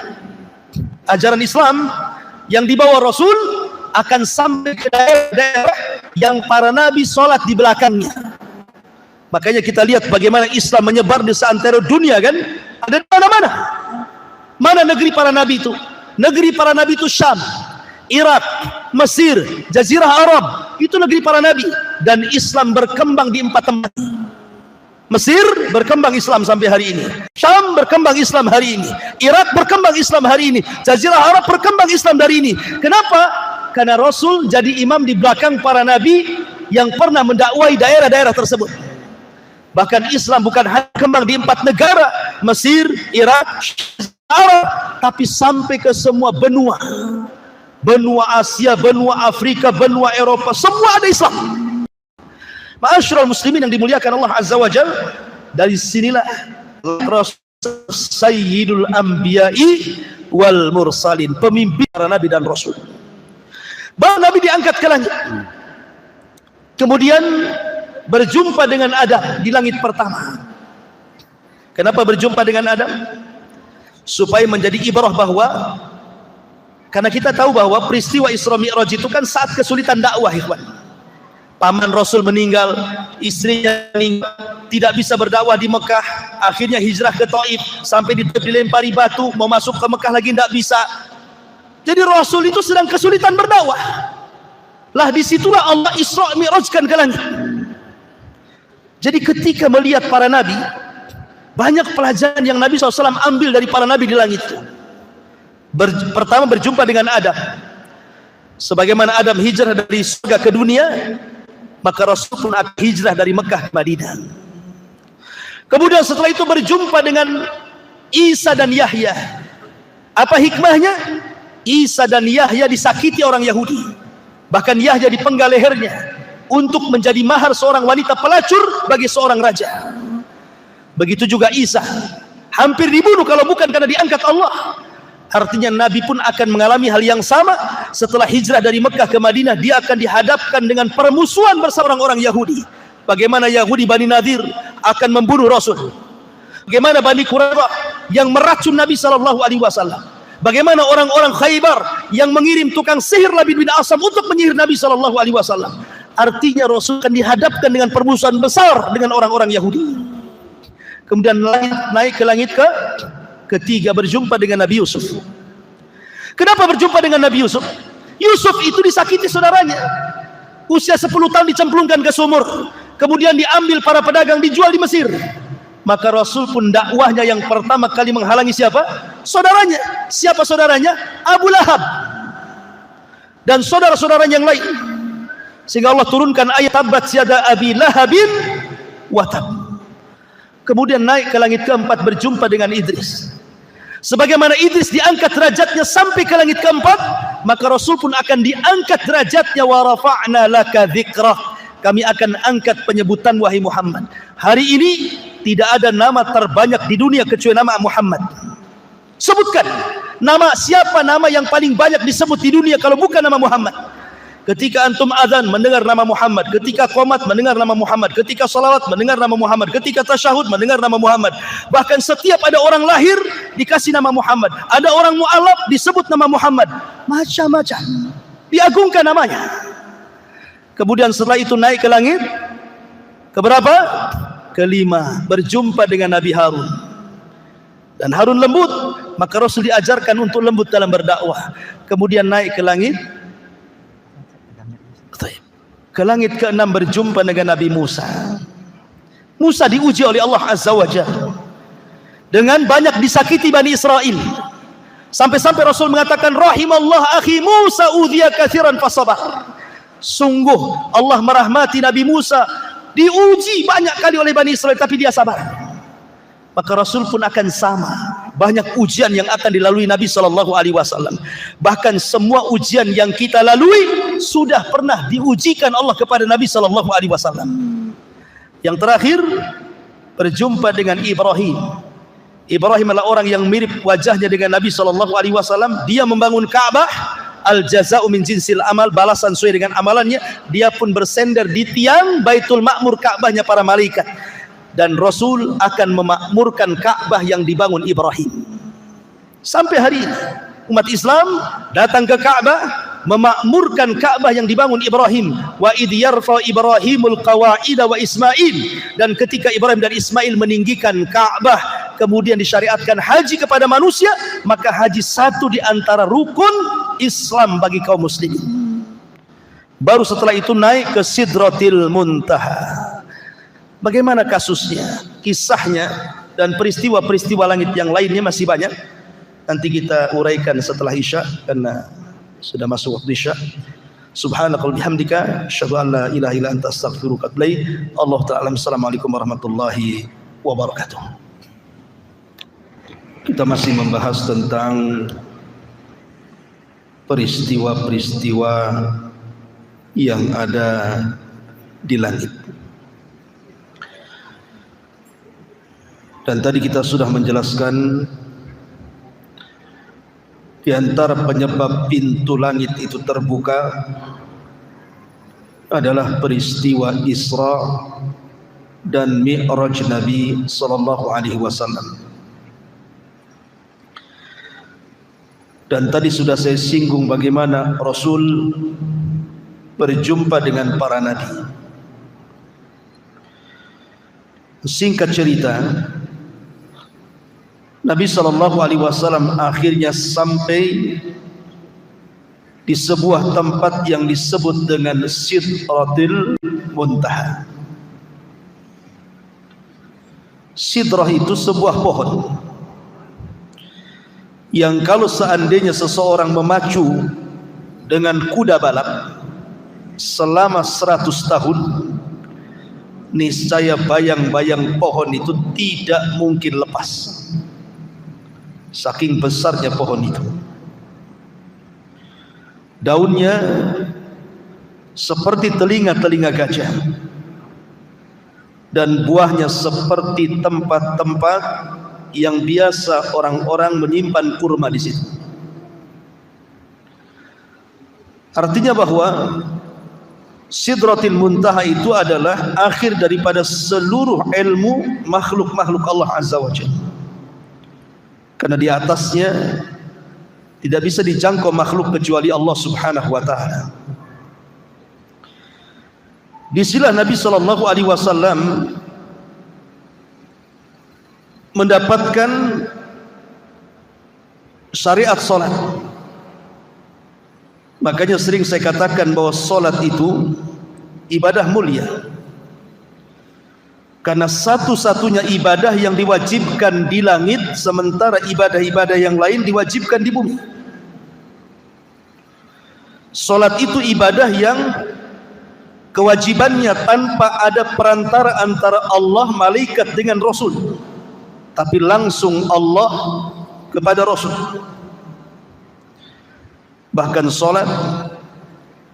Ajaran Islam yang dibawa Rasul akan sampai ke daerah-daerah yang para nabi sholat di belakangnya. Makanya kita lihat bagaimana Islam menyebar di seantero dunia, kan? Ada di mana-mana. Mana negeri para nabi itu? Negeri para nabi itu Syam, Irak, Mesir, Jazirah Arab. Itu negeri para nabi. Dan Islam berkembang di 4 tempat. Mesir berkembang Islam sampai hari ini. Syam berkembang Islam hari ini. Irak berkembang Islam hari ini. Jazirah Arab berkembang Islam dari ini. Kenapa? Karena Rasul jadi imam di belakang para nabi yang pernah mendakwai daerah-daerah tersebut. Bahkan Islam bukan hanya berkembang di 4 negara, Mesir, Irak, Arab, tapi sampai ke semua benua. Benua Asia, benua Afrika, benua Eropa, semua ada Islam. Ma'asyiral muslimin yang dimuliakan Allah Azza wa Jalla, dari sinilah Rasul Sayyidul Anbiya'i wal Mursalin, pemimpin para nabi dan rasul. Baru Nabi diangkat ke langit. Kemudian berjumpa dengan Adam di langit pertama. Kenapa berjumpa dengan Adam? Supaya menjadi ibrah bahwa, karena kita tahu bahwa peristiwa Isra Mi'raj itu kan saat kesulitan dakwah, ikhwan. Paman Rasul meninggal, istrinya meninggal, tidak bisa berdakwah di Mekah, akhirnya hijrah ke Taif, sampai dilempari batu, mau masuk ke Mekah lagi tidak bisa. Jadi Rasul itu sedang kesulitan berdakwah. Lah disitulah Allah Isra Mi'rajkan ke langit. Jadi ketika melihat para nabi, banyak pelajaran yang Nabi SAW ambil dari para nabi di langit itu. Pertama berjumpa dengan Adam. Sebagaimana Adam hijrah dari surga ke dunia, maka Rasul pun akan hijrah dari Mekah ke Madinah. Kemudian setelah itu berjumpa dengan Isa dan Yahya. Apa hikmahnya? Isa dan Yahya disakiti orang Yahudi. Bahkan Yahya dipenggal lehernya untuk menjadi mahar seorang wanita pelacur bagi seorang raja. Begitu juga Isa, hampir dibunuh kalau bukan karena diangkat Allah. Artinya Nabi pun akan mengalami hal yang sama. Setelah hijrah dari Mekah ke Madinah, dia akan dihadapkan dengan permusuhan bersama orang-orang Yahudi. Bagaimana Yahudi Bani Nadir akan membunuh Rasul. Bagaimana Bani Quraizah yang meracun Nabi SAW. Bagaimana orang-orang Khaybar yang mengirim tukang sihir Labid bin Asam untuk menyihir Nabi SAW. Artinya Rasul akan dihadapkan dengan permusuhan besar dengan orang-orang Yahudi. Kemudian naik ke langit ketiga, berjumpa dengan Nabi Yusuf. Kenapa berjumpa dengan Nabi Yusuf? Yusuf itu disakiti saudaranya. Usia 10 tahun dicemplungkan ke sumur. Kemudian diambil para pedagang, dijual di Mesir. Maka Rasul pun dakwahnya yang pertama kali menghalangi siapa? Saudaranya. Siapa saudaranya? Abu Lahab dan saudara-saudaranya yang lain. Sehingga Allah turunkan ayat Tabbat yada Abi Lahabin wa tab. Kemudian naik ke langit keempat, berjumpa dengan Idris. Sebagaimana Idris diangkat derajatnya sampai ke langit keempat, maka Rasul pun akan diangkat derajatnya. Wa rafa'na laka dzikrah. Kami akan angkat penyebutan wahai Muhammad. Hari ini tidak ada nama terbanyak di dunia kecuali nama Muhammad. Sebutkan Nama siapa nama yang paling banyak disebut di dunia kalau bukan nama Muhammad? Ketika antum azan mendengar nama Muhammad, ketika qomat mendengar nama Muhammad, ketika salawat mendengar nama Muhammad, ketika tasyahud mendengar nama Muhammad. Bahkan setiap ada orang lahir dikasih nama Muhammad, ada orang mu'alaf disebut nama Muhammad, macam-macam diagungkan namanya. Kemudian setelah itu naik ke langit keberapa? Kelima, berjumpa dengan Nabi Harun. Dan Harun lembut, maka Rasul diajarkan untuk lembut dalam berdakwah. Kemudian naik ke langit, ke langit ke-6 berjumpa dengan Nabi Musa. Musa diuji oleh Allah Azza wa Jalla dengan banyak disakiti Bani Israel, sampai-sampai Rasul mengatakan, rahimallah akhi Musa udhiya katsiran fasabar. Sungguh Allah merahmati Nabi Musa, diuji banyak kali oleh Bani Israel tapi dia sabar. Maka Rasul pun akan sama, banyak ujian yang akan dilalui Nabi SAW. Bahkan semua ujian yang kita lalui sudah pernah diujikan Allah kepada Nabi SAW. Yang terakhir, berjumpa dengan Ibrahim. Ibrahim adalah orang yang mirip wajahnya dengan Nabi SAW. Dia membangun Ka'bah. Al-jaza'u min jinsil amal, balasan sesuai dengan amalannya. Dia pun bersender di tiang Baitul Ma'mur, Ka'bahnya para malaikat. Dan Rasul akan memakmurkan Ka'bah yang dibangun Ibrahim. Sampai hari ini umat Islam datang ke Ka'bah, memakmurkan Ka'bah yang dibangun Ibrahim. Wa idh yarfa Ibrahimul qawa'ida wa Ismail. Dan ketika Ibrahim dan Ismail meninggikan Ka'bah, kemudian disyariatkan haji kepada manusia, maka haji satu di antara rukun Islam bagi kaum muslimin. Baru setelah itu naik ke Sidratil Muntaha. Bagaimana kasusnya, kisahnya, dan peristiwa-peristiwa langit yang lainnya masih banyak. Nanti kita uraikan setelah Isya, karena sudah masuk waktu Isya. Subhanakallahumma bihamdika asyhadu an la ilaha illa anta astaghfiruka wa atubu ilaik. Allahu ta'ala. Assalamualaikum warahmatullahi wabarakatuh. Kita masih membahas tentang peristiwa-peristiwa yang ada di langit. Dan tadi kita sudah menjelaskan di antara penyebab pintu langit itu terbuka adalah peristiwa Isra dan Mi'raj Nabi sallallahu alaihi wasallam. Dan tadi sudah saya singgung bagaimana Rasul berjumpa dengan para nabi. Singkat cerita, Nabi SAW akhirnya sampai di sebuah tempat yang disebut dengan Sidratil Muntaha. Sidrah itu sebuah pohon yang kalau seandainya seseorang memacu dengan kuda balap selama 100 tahun, niscaya bayang-bayang pohon itu tidak mungkin lepas. Saking besarnya pohon itu. Daunnya seperti telinga-telinga gajah, dan buahnya seperti tempat-tempat yang biasa orang-orang menyimpan kurma di situ. Artinya bahwa Sidratil Muntaha itu adalah akhir daripada seluruh ilmu makhluk-makhluk Allah Azza wa Jalla. Karena di atasnya tidak bisa dijangkau makhluk kecuali Allah Subhanahu wa taala. Di sinilah Nabi sallallahu alaihi wasallam mendapatkan syariat salat. Makanya sering saya katakan bahwa salat itu ibadah mulia. Karena satu-satunya ibadah yang diwajibkan di langit, sementara ibadah-ibadah yang lain diwajibkan di bumi. Salat itu ibadah yang kewajibannya tanpa ada perantara antara Allah, malaikat dengan Rasul, tapi langsung Allah kepada Rasul. Bahkan salat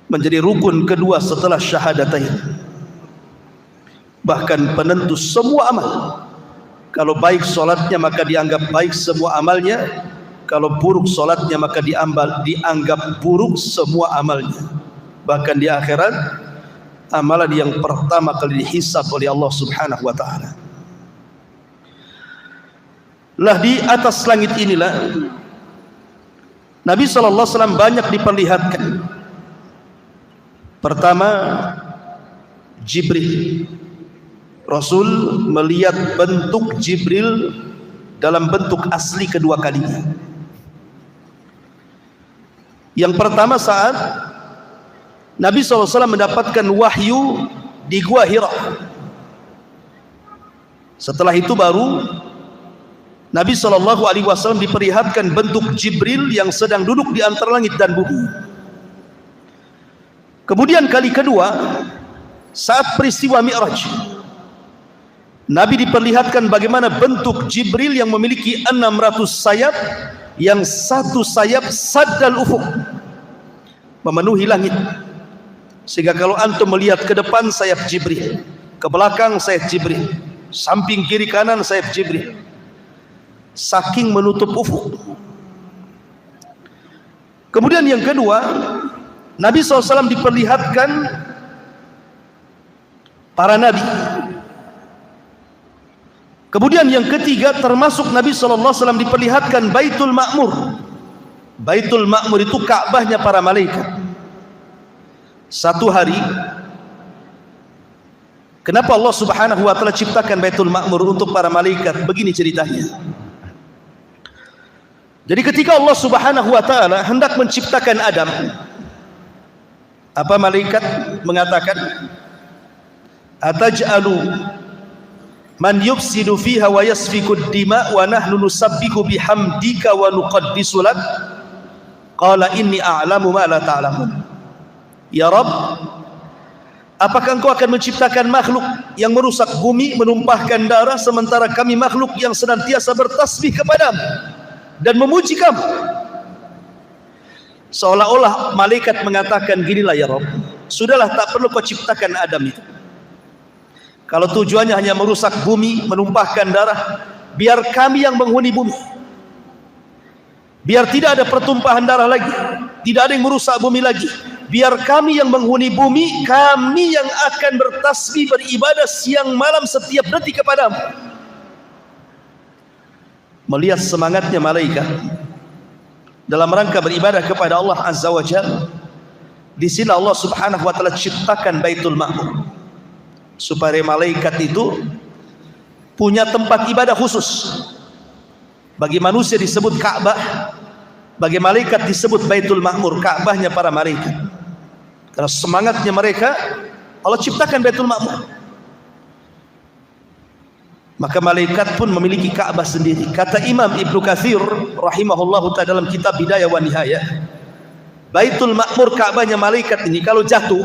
menjadi rukun kedua setelah syahadatain. Bahkan penentu semua amal. Kalau baik solatnya maka dianggap baik semua amalnya. Kalau buruk solatnya maka dianggap buruk semua amalnya. Bahkan di akhirat amalan yang pertama kali dihisab oleh Allah Subhanahu wa taala. Lah di atas langit inilah Nabi sallallahu alaihi wasallam banyak diperlihatkan. Pertama, Jibril. Rasul melihat bentuk Jibril dalam bentuk asli kedua kalinya. Yang pertama saat Nabi SAW mendapatkan wahyu di Gua Hira. Setelah itu baru Nabi SAW diperlihatkan bentuk Jibril yang sedang duduk di antara langit dan bumi. Kemudian kali kedua saat peristiwa Mi'raj, Nabi diperlihatkan bagaimana bentuk Jibril yang memiliki 600 sayap, yang satu sayap saddal ufuk, memenuhi langit. Sehingga kalau antum melihat ke depan sayap Jibril, ke belakang sayap Jibril, samping kiri kanan sayap Jibril, saking menutup ufuk. Kemudian yang kedua, Nabi SAW diperlihatkan para nabi. Kemudian yang ketiga, termasuk Nabi SAW diperlihatkan Baitul Ma'mur. Baitul Ma'mur itu Ka'bahnya para malaikat. Satu hari, kenapa Allah Subhanahu wa taala ciptakan Baitul Ma'mur untuk para malaikat? Begini ceritanya. Jadi ketika Allah Subhanahu wa taala hendak menciptakan Adam, apa malaikat mengatakan, ataj'alu man yufsidu fiha wa yasfiku ad-dima wa nahnu nusabbihu bihamdika wa nuqaddisu lak, qala inni a'lamu ma la ta'lamun. Ya Rabb, apakah engkau akan menciptakan makhluk yang merusak bumi, menumpahkan darah, sementara kami makhluk yang senantiasa bertasbih kepadamu dan memuji kamu? Seolah-olah malaikat mengatakan, ginilah ya Rabb, sudahlah, tak perlu kau ciptakan Adam itu. Kalau tujuannya hanya merusak bumi, menumpahkan darah, biar kami yang menghuni bumi, biar tidak ada pertumpahan darah lagi, tidak ada yang merusak bumi lagi. Biar kami yang menghuni bumi, kami yang akan bertasbih, beribadah siang malam setiap detik kepadamu. Melihat semangatnya malaikat dalam rangka beribadah kepada Allah Azza wa Jalla, di sini Allah Subhanahu wa taala ciptakan Baitul Ma'mur supaya malaikat itu punya tempat ibadah khusus. Bagi manusia disebut Ka'bah, bagi malaikat disebut Baitul Ma'mur, Ka'bahnya para malaikat. Karena semangatnya mereka, Allah ciptakan Baitul Ma'mur. Maka malaikat pun memiliki Ka'bah sendiri. Kata Imam Ibnu Katsir rahimahullahu ta'ala dalam kitab Bidayah wa Nihayah, Baitul Ma'mur, Ka'bahnya malaikat ini kalau jatuh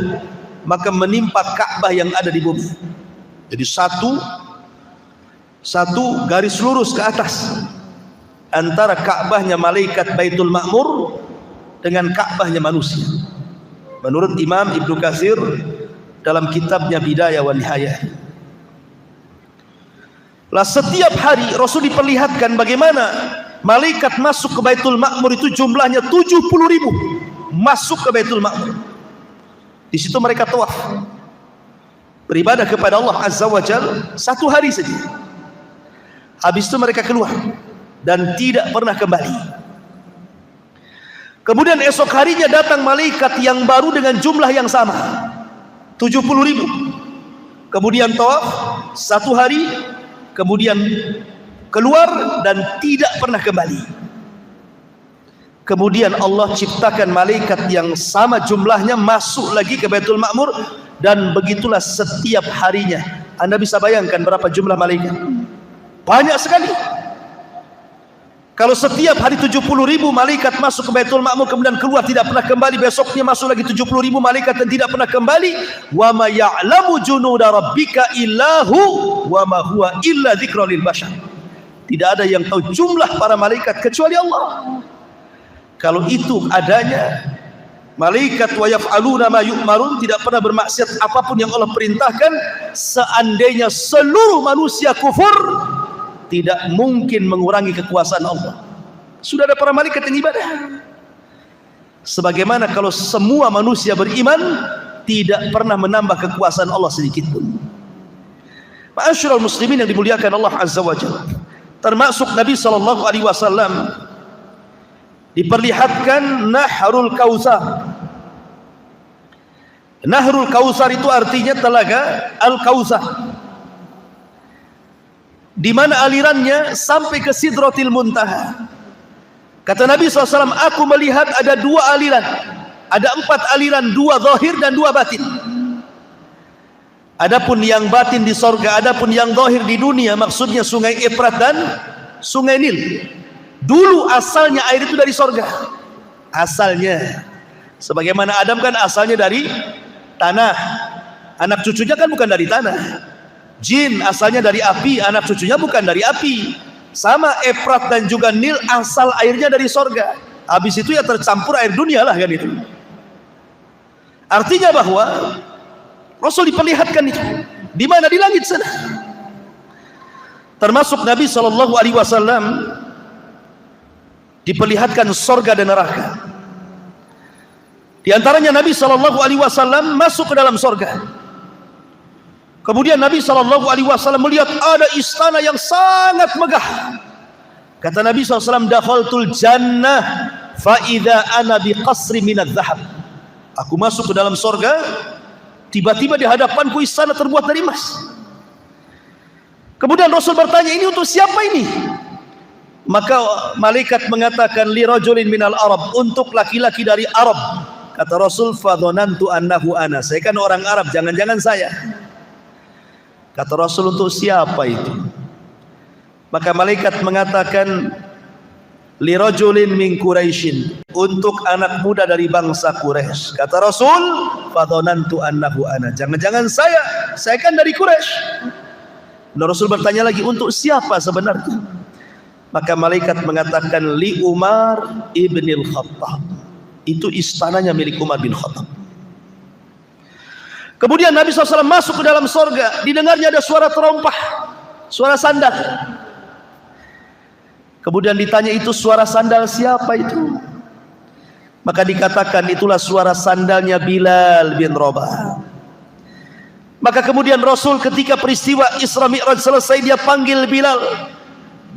maka menimpa Ka'bah yang ada di bumi. Jadi satu garis lurus ke atas antara Ka'bahnya malaikat Baitul Ma'mur dengan Ka'bahnya manusia. Menurut Imam Ibnu Katsir dalam kitabnya Bidayah wa Nihayah. Lah setiap hari Rasul diperlihatkan bagaimana malaikat masuk ke Baitul Ma'mur itu jumlahnya 70.000 masuk ke Baitul Ma'mur. Di situ mereka tawaf, beribadah kepada Allah Azza wa Jalla satu hari saja. Habis itu mereka keluar dan tidak pernah kembali. Kemudian esok harinya datang malaikat yang baru dengan jumlah yang sama, 70.000. Kemudian tawaf satu hari, kemudian keluar dan tidak pernah kembali. Kemudian Allah ciptakan malaikat yang sama jumlahnya masuk lagi ke Baitul Ma'mur, dan begitulah setiap harinya. Anda bisa bayangkan berapa jumlah malaikat? Banyak sekali. Kalau setiap hari 70.000 malaikat masuk ke Baitul Ma'mur kemudian keluar tidak pernah kembali, besoknya masuk lagi 70.000 malaikat dan tidak pernah kembali. Wa ma ya'lamu junuda rabbika illahu wa ma huwa illa dzikra lil bashar. Tidak ada yang tahu jumlah para malaikat kecuali Allah. Kalau itu adanya, malaikat wa yaf'aluna ma yu'marun, tidak pernah bermaksiat apapun yang Allah perintahkan. Seandainya seluruh manusia kufur, tidak mungkin mengurangi kekuasaan Allah. Sudah ada para malaikat yang ibadah. Sebagaimana kalau semua manusia beriman, tidak pernah menambah kekuasaan Allah sedikit pun. Ma'asyiral muslimin yang dimuliakan Allah Azza wa Jalla, termasuk Nabi SAW diperlihatkan Nahrul Kautsar. Nahrul Kautsar itu artinya telaga Al-Kautsar, di mana alirannya sampai ke Sidratil Muntaha. Kata Nabi SAW, aku melihat ada 2 aliran, ada 4 aliran, 2 zahir dan 2 batin. Adapun yang batin di sorga, adapun yang zahir di dunia, maksudnya Sungai Efrat dan Sungai Nil. Dulu asalnya air itu dari sorga, asalnya. Sebagaimana Adam kan asalnya dari tanah, anak cucunya kan bukan dari tanah. Jin asalnya dari api, anak cucunya bukan dari api. Sama Efrat dan juga Nil asal airnya dari sorga. Habis itu ya tercampur air dunia lah kan itu. Artinya bahwa Rasul diperlihatkan itu di mana, di langit sana. Termasuk Nabi SAW diperlihatkan sorga dan neraka. Di antaranya Nabi SAW masuk ke dalam sorga. Kemudian Nabi SAW melihat ada istana yang sangat megah. Kata Nabi SAW, dakhaltul jannah fa idza ana bi qasri minadz zahab. Aku masuk ke dalam sorga, tiba-tiba di hadapanku istana terbuat dari emas. Kemudian Rasul bertanya, ini untuk siapa ini? Maka malaikat mengatakan, li rajulin minal Arab, untuk laki-laki dari Arab. Kata Rasul, fadhanantu annahu ana, saya kan orang Arab, jangan-jangan saya. Kata Rasul, untuk siapa itu? Maka malaikat mengatakan, li rajulin min Quraisyin, untuk anak muda dari bangsa Quraisy. Kata Rasul, fadhanantu annahu ana, jangan-jangan saya kan dari Quraisy. Dan Rasul bertanya lagi, untuk siapa sebenarnya? Maka malaikat mengatakan, li Umar ibnil Khattab, itu istananya milik Umar bin Khattab. Kemudian Nabi SAW masuk ke dalam sorga, didengarnya ada suara terompah, suara sandal. Kemudian ditanya, itu suara sandal siapa itu? Maka dikatakan, itulah suara sandalnya Bilal bin Rabah. Maka kemudian Rasul ketika peristiwa Isra Mi'raj selesai, dia panggil Bilal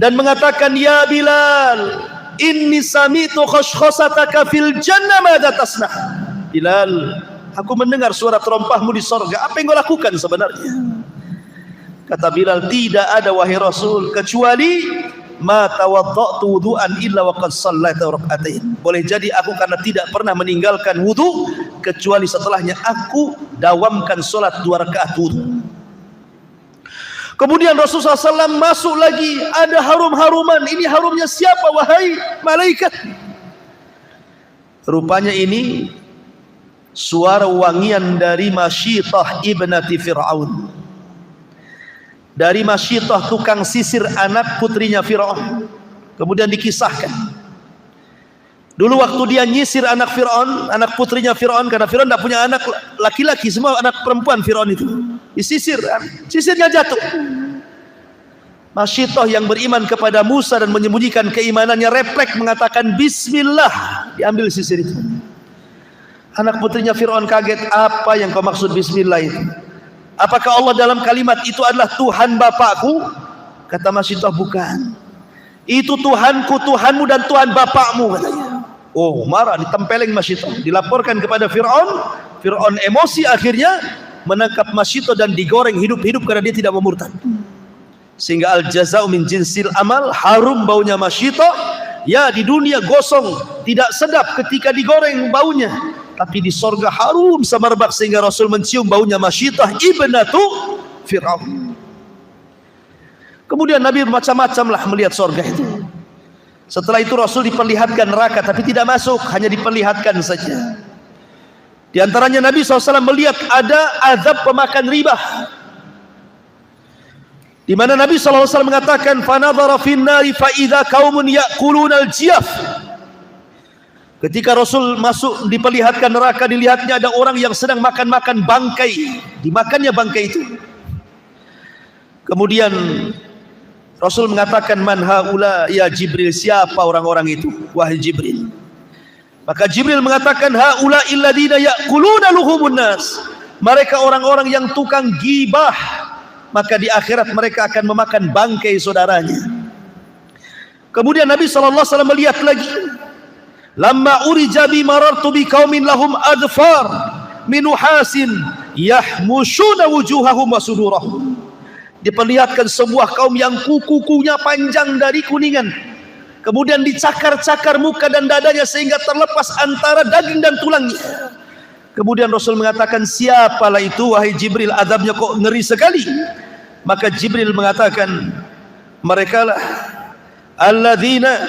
dan mengatakan, ya Bilal, inni sami'tu khashkhasataka fil jannah, madza tasnah? Bilal, aku mendengar suara terompahmu di sorga, apa yang kau lakukan sebenarnya? Kata Bilal, tidak ada wahai Rasul, kecuali ma tawadda'tu wudu'an illa wa qad shallaitu rak'atain. Boleh jadi aku karena tidak pernah meninggalkan wudu, kecuali setelahnya aku dawamkan solat 2 rakaat wudu. Kemudian Rasulullah SAW masuk lagi, ada harum-haruman. Ini harumnya siapa wahai malaikat? Rupanya ini suara wangian dari Masyitah ibnati Fir'aun, dari Masyitah tukang sisir anak putrinya Fir'aun. Kemudian dikisahkan, dulu waktu dia nyisir anak Fir'aun, anak putrinya Fir'aun, karena Fir'aun tidak punya anak laki-laki, semua anak perempuan Fir'aun itu disisir, sisirnya jatuh. Masyitah yang beriman kepada Musa dan menyembunyikan keimanannya refleks mengatakan Bismillah, diambil sisir itu. Anak putrinya Fir'aun kaget, apa yang kau maksud Bismillah itu? Apakah Allah dalam kalimat itu adalah Tuhan bapakku? Kata Masyitah, bukan. Itu Tuhanku, Tuhanmu dan Tuhan bapakmu, katanya. Oh, marah, ditempeleng Masyitah, dilaporkan kepada Fir'aun. Fir'aun emosi, akhirnya menangkap Masyitah dan digoreng hidup-hidup karena dia tidak memurtad. Sehingga al-jaza'u min jinsil amal, harum baunya Masyitah. Ya, di dunia gosong, tidak sedap ketika digoreng baunya, tapi di sorga harum semerbak sehingga Rasul mencium baunya Masyitah ibnatu Fir'aun. Kemudian Nabi macam-macam lah melihat sorga itu. Setelah itu Rasul diperlihatkan neraka, tapi tidak masuk, hanya diperlihatkan saja. Di antaranya Nabi SAW melihat ada azab pemakan riba, di mana Nabi SAW mengatakan, fanadhara fin nari fa idza qaumun ya'kuluna al-jiyaf. Ketika Rasul masuk diperlihatkan neraka, dilihatnya ada orang yang sedang makan-makan bangkai, dimakannya bangkai itu. Kemudian Rasul mengatakan, man haula ya Jibril, siapa orang-orang itu wahai Jibril? Maka Jibril mengatakan, haula illadina ya'kuluna luhumun nas, mereka orang-orang yang tukang gibah, maka di akhirat mereka akan memakan bangkai saudaranya. Kemudian Nabi SAW melihat lagi, lamma urija bi marartu bi qaumin lahum adfar min nuhasin yahmushuna wujuhahum wa sudurahum. Diperlihatkan sebuah kaum yang kukunya panjang dari kuningan, kemudian dicakar-cakar muka dan dadanya sehingga terlepas antara daging dan tulangnya. Kemudian Rasul mengatakan, siapalah itu wahai Jibril, adabnya kok ngeri sekali? Maka Jibril mengatakan, merekalah alladzina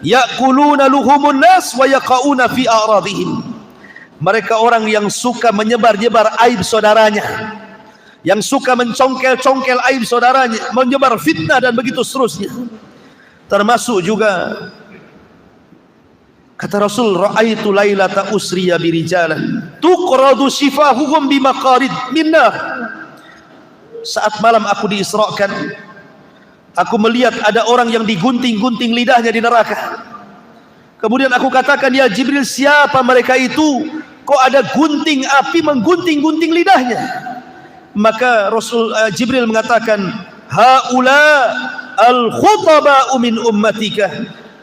ya'kuluna luhumun nas wa yaqauna fi a'radihim. Mereka orang yang suka menyebar-nyebar aib saudaranya, yang suka mencongkel-congkel aib saudaranya, menyebar fitnah dan begitu seterusnya. Termasuk juga kata Rasul, ra'aitu lailata usriya birijalan tuqradu shifahuhum bimaqarid minnar. Saat malam aku diisrakan, aku melihat ada orang yang digunting-gunting lidahnya di neraka. Kemudian aku katakan, ya Jibril, siapa mereka itu? Kok ada gunting api menggunting-gunting lidahnya? Maka Jibril mengatakan, haula al-khutaba'u min ummatika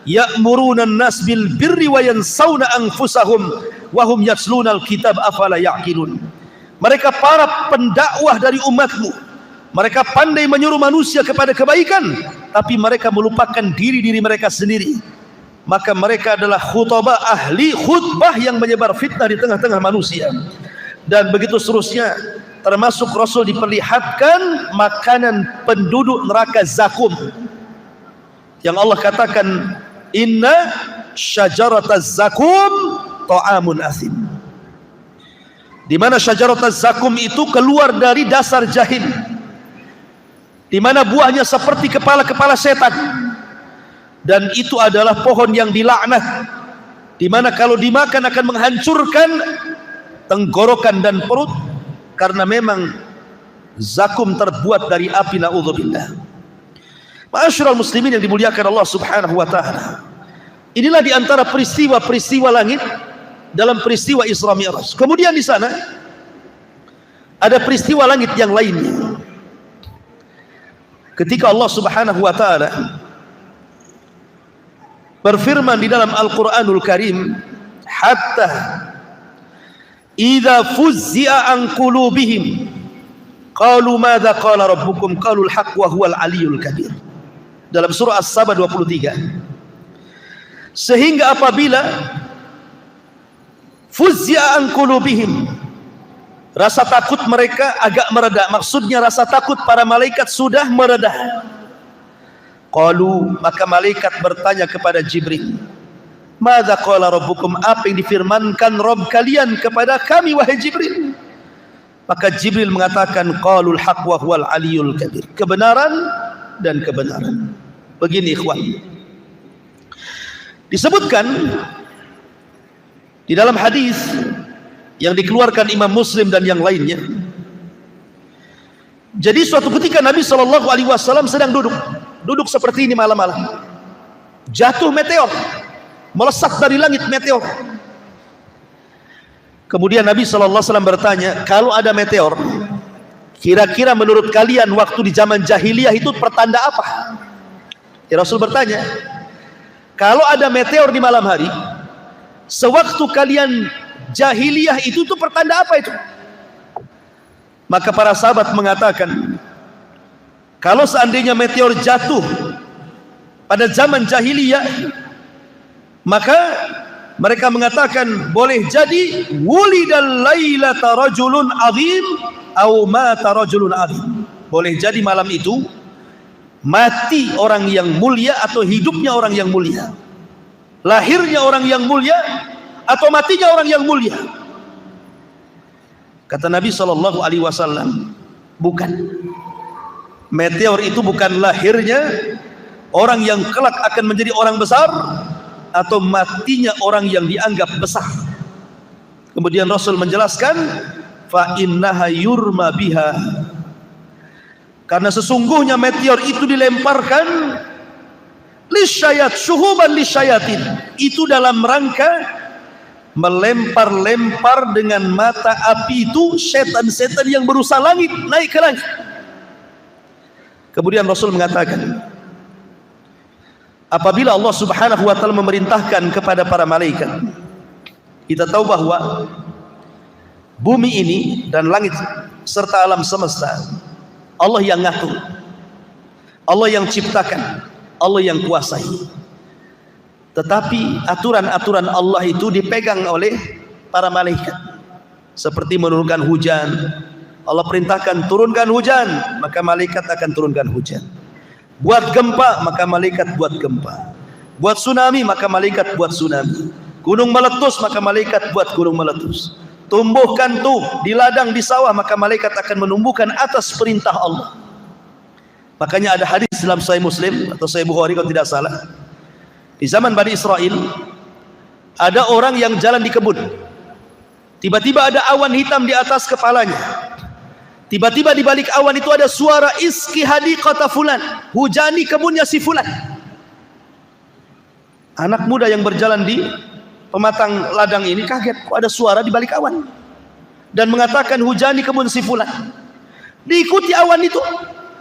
ya'muruna an-nas bil birri wa yansawna anfusahum wa hum yatluna al-kitab afala ya'qilun. Mereka para pendakwah dari umatmu, mereka pandai menyuruh manusia kepada kebaikan, tapi mereka melupakan diri mereka sendiri. Maka mereka adalah khutbah, ahli khutbah yang menyebar fitnah di tengah-tengah manusia. Dan begitu seterusnya. Termasuk Rasul diperlihatkan makanan penduduk neraka zakum, yang Allah katakan, inna syajarataz zakum ta'amun asim. Di mana syajarataz zakum itu keluar dari dasar jahim, di mana buahnya seperti kepala-kepala setan, dan itu adalah pohon yang dilaknat, di mana kalau dimakan akan menghancurkan tenggorokan dan perut, karena memang zakum terbuat dari api, na'udzubillah. Ma'asyiral muslimin yang dimuliakan Allah Subhanahu wa taala. Inilah di antara peristiwa-peristiwa langit dalam peristiwa Isra Mi'raj. Kemudian di sana ada peristiwa langit yang lainnya. Ketika Allah Subhanahu wa taala berfirman di dalam Al-Qur'anul Karim, hatta idza fuzzi'a an qulubihim qalu madza qala rabbukum qalu al-haqq wa huwal aliyyul kabir. Dalam surah As-Saba 23. Sehingga apabila fuzzi'a an qulubihim, rasa takut mereka agak mereda, maksudnya rasa takut para malaikat sudah mereda. Qalu, maka malaikat bertanya kepada Jibril, madza qala rabbukum, apa yang difirmankan Rabb kalian kepada kami wahai Jibril? Maka Jibril mengatakan, qalul haqq wa huwal aliyyul kabir, kebenaran dan kebenaran. Begini ikhwan, disebutkan di dalam hadis yang dikeluarkan Imam Muslim dan yang lainnya. Jadi suatu ketika Nabi SAW sedang duduk seperti ini malam-malam, jatuh meteor, melesat dari langit meteor. Kemudian Nabi SAW bertanya, kalau ada meteor, kira-kira menurut kalian waktu di zaman jahiliyah itu pertanda apa? Ya, Rasul bertanya, kalau ada meteor di malam hari, sewaktu kalian jahiliyah itu pertanda apa itu? Maka para sahabat mengatakan, kalau seandainya meteor jatuh pada zaman jahiliyah, maka mereka mengatakan boleh jadi wulidal lailata rajulun azim au mata rajulun azim. Boleh jadi malam itu mati orang yang mulia atau hidupnya orang yang mulia, lahirnya orang yang mulia atau matinya orang yang mulia. Kata Nabi SAW, bukan. Meteor itu bukan lahirnya orang yang kelak akan menjadi orang besar atau matinya orang yang dianggap besar. Kemudian Rasul menjelaskan, fa innaha yurma biha Karena sesungguhnya meteor itu dilemparkan lisyayat, syuhuban lisyayatin, itu dalam rangka melempar-lempar dengan mata api itu setan-setan yang berusaha langit, naik ke langit. Kemudian Rasul mengatakan, apabila Allah Subhanahu wa taala memerintahkan kepada para malaikat, kita tahu bahwa bumi ini dan langit serta alam semesta Allah yang ngatur, Allah yang ciptakan, Allah yang kuasai. Tetapi aturan-aturan Allah itu dipegang oleh para malaikat. Seperti menurunkan hujan, Allah perintahkan turunkan hujan, maka malaikat akan turunkan hujan. Buat gempa, maka malaikat buat gempa. Buat tsunami, maka malaikat buat tsunami. Gunung meletus, maka malaikat buat gunung meletus. Tumbuhkan tuh di ladang di sawah, maka malaikat akan menumbuhkan atas perintah Allah. Makanya ada hadis dalam Sahih Muslim atau Sahih Bukhari kalau tidak salah, di zaman Bani Israel ada orang yang jalan di kebun, tiba-tiba ada awan hitam di atas kepalanya. Tiba-tiba di balik awan itu ada suara iski hadiqata fulan, hujani kebunnya si fulan. Anak muda yang berjalan di pematang ladang ini kaget, kok ada suara di balik awan, dan mengatakan hujani kebun si fulan. Diikuti awan itu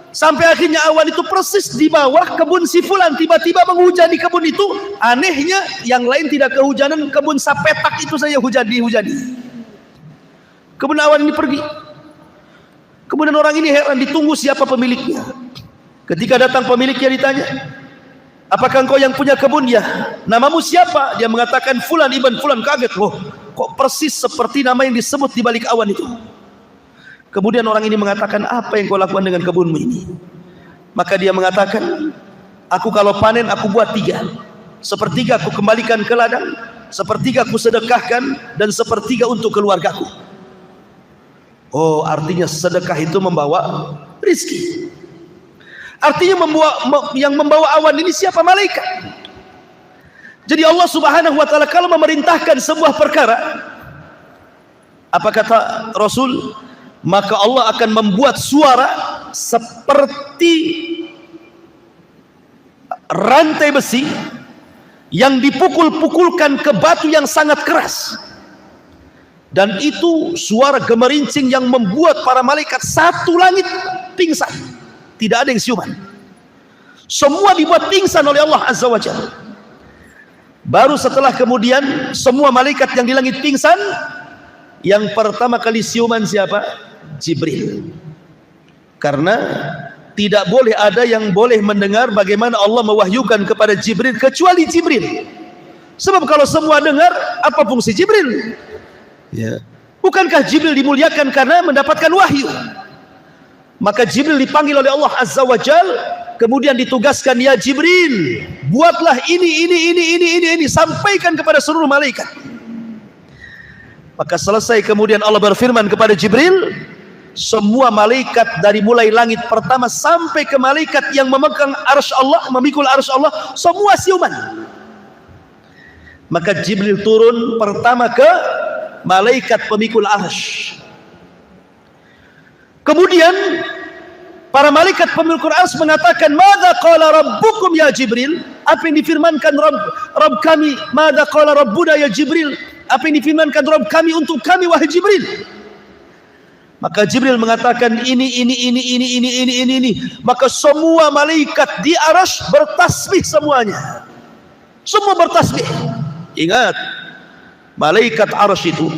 sampai akhirnya awan itu persis di bawah kebun si fulan, tiba-tiba menghujani kebun itu. Anehnya yang lain tidak kehujanan, kebun sapetak itu saja dihujani. Kemudian awan ini pergi. Kemudian orang ini heran, ditunggu siapa pemiliknya. Ketika datang pemiliknya ditanya, apakah engkau yang punya kebun? Ya. Namamu siapa? Dia mengatakan fulan ibn fulan. Kaget, loh, kok persis seperti nama yang disebut di balik awan itu. Kemudian orang ini mengatakan, apa yang kau lakukan dengan kebunmu ini? Maka dia mengatakan, aku kalau panen aku buat 3. Sepertiga aku kembalikan ke ladang, sepertiga aku sedekahkan, dan sepertiga untuk keluargaku. Oh, artinya sedekah itu membawa rizki. Artinya yang membawa awan ini siapa? Malaikat. Jadi Allah Subhanahu wa taala kalau memerintahkan sebuah perkara, apa kata Rasul? Maka Allah akan membuat suara seperti rantai besi yang dipukul-pukulkan ke batu yang sangat keras. Dan itu suara gemerincing yang membuat para malaikat satu langit pingsan. Tidak ada yang siuman. Semua dibuat pingsan oleh Allah Azza wa Jalla. Baru setelah kemudian semua malaikat yang di langit pingsan, yang pertama kali siuman siapa? Jibril. Karena tidak boleh ada yang boleh mendengar bagaimana Allah mewahyukan kepada Jibril kecuali Jibril. Sebab kalau semua dengar, apa fungsi Jibril? Ya. Bukankah Jibril dimuliakan karena mendapatkan wahyu? Maka Jibril dipanggil oleh Allah Azza wa Jal, kemudian ditugaskan, ya Jibril, buatlah ini, sampaikan kepada seluruh malaikat. Maka selesai kemudian Allah berfirman kepada Jibril, semua malaikat dari mulai langit pertama sampai ke malaikat yang memegang arsy Allah, memikul arsy Allah, semua siuman. Maka Jibril turun pertama ke malaikat pemikul arsy. Kemudian para malaikat pemikul arsy mengatakan, "Madza qala rabbukum ya Jibril?" Apa yang difirmankan Rabb kami? "Madza qala rabbuna ya Jibril?" Apa yang difirmankan Rabb kami untuk kami wahai Jibril? Maka Jibril mengatakan ini. Maka semua malaikat di arsy bertasbih semuanya. Semua bertasbih. Ingat, malaikat arsy itu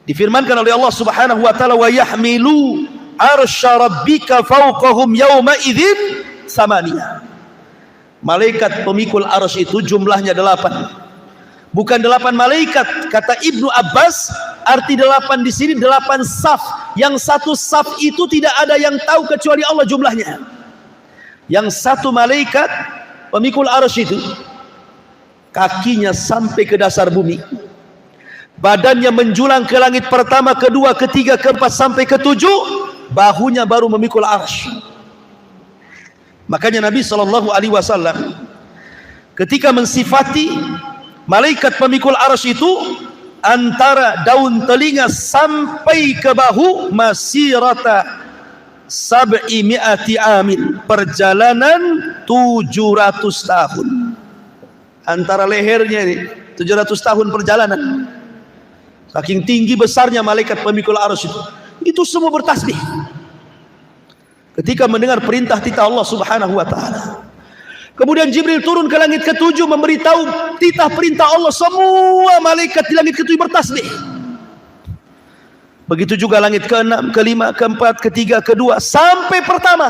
difirmankan oleh Allah Subhanahu wa taala, wa yahmilu arsya rabbika fawqahum yawma idzin samaniyah. Malaikat pemikul arsy itu jumlahnya 8. Bukan 8 malaikat, kata Ibnu Abbas, arti 8 di sini 8 saf. Yang satu saf itu tidak ada yang tahu kecuali Allah jumlahnya. Yang satu malaikat pemikul arsy itu kakinya sampai ke dasar bumi, badannya menjulang ke langit pertama, kedua, ketiga, keempat sampai ketujuh, bahunya baru memikul arsy. Makanya Nabi SAW ketika mensifati malaikat pemikul arsy itu, antara daun telinga sampai ke bahu masirata 700 amin, perjalanan 700 tahun. Antara lehernya ini 700 tahun perjalanan. Saking tinggi besarnya malaikat pemikul arsy itu semua bertasbih ketika mendengar perintah-titah Allah Subhanahu wa taala. Kemudian Jibril turun ke langit ke-7 memberitahu titah perintah Allah, semua malaikat di langit ke-7 bertasbih. Begitu juga langit ke-6, ke-5, ke-4, ke-3, ke-2 sampai pertama.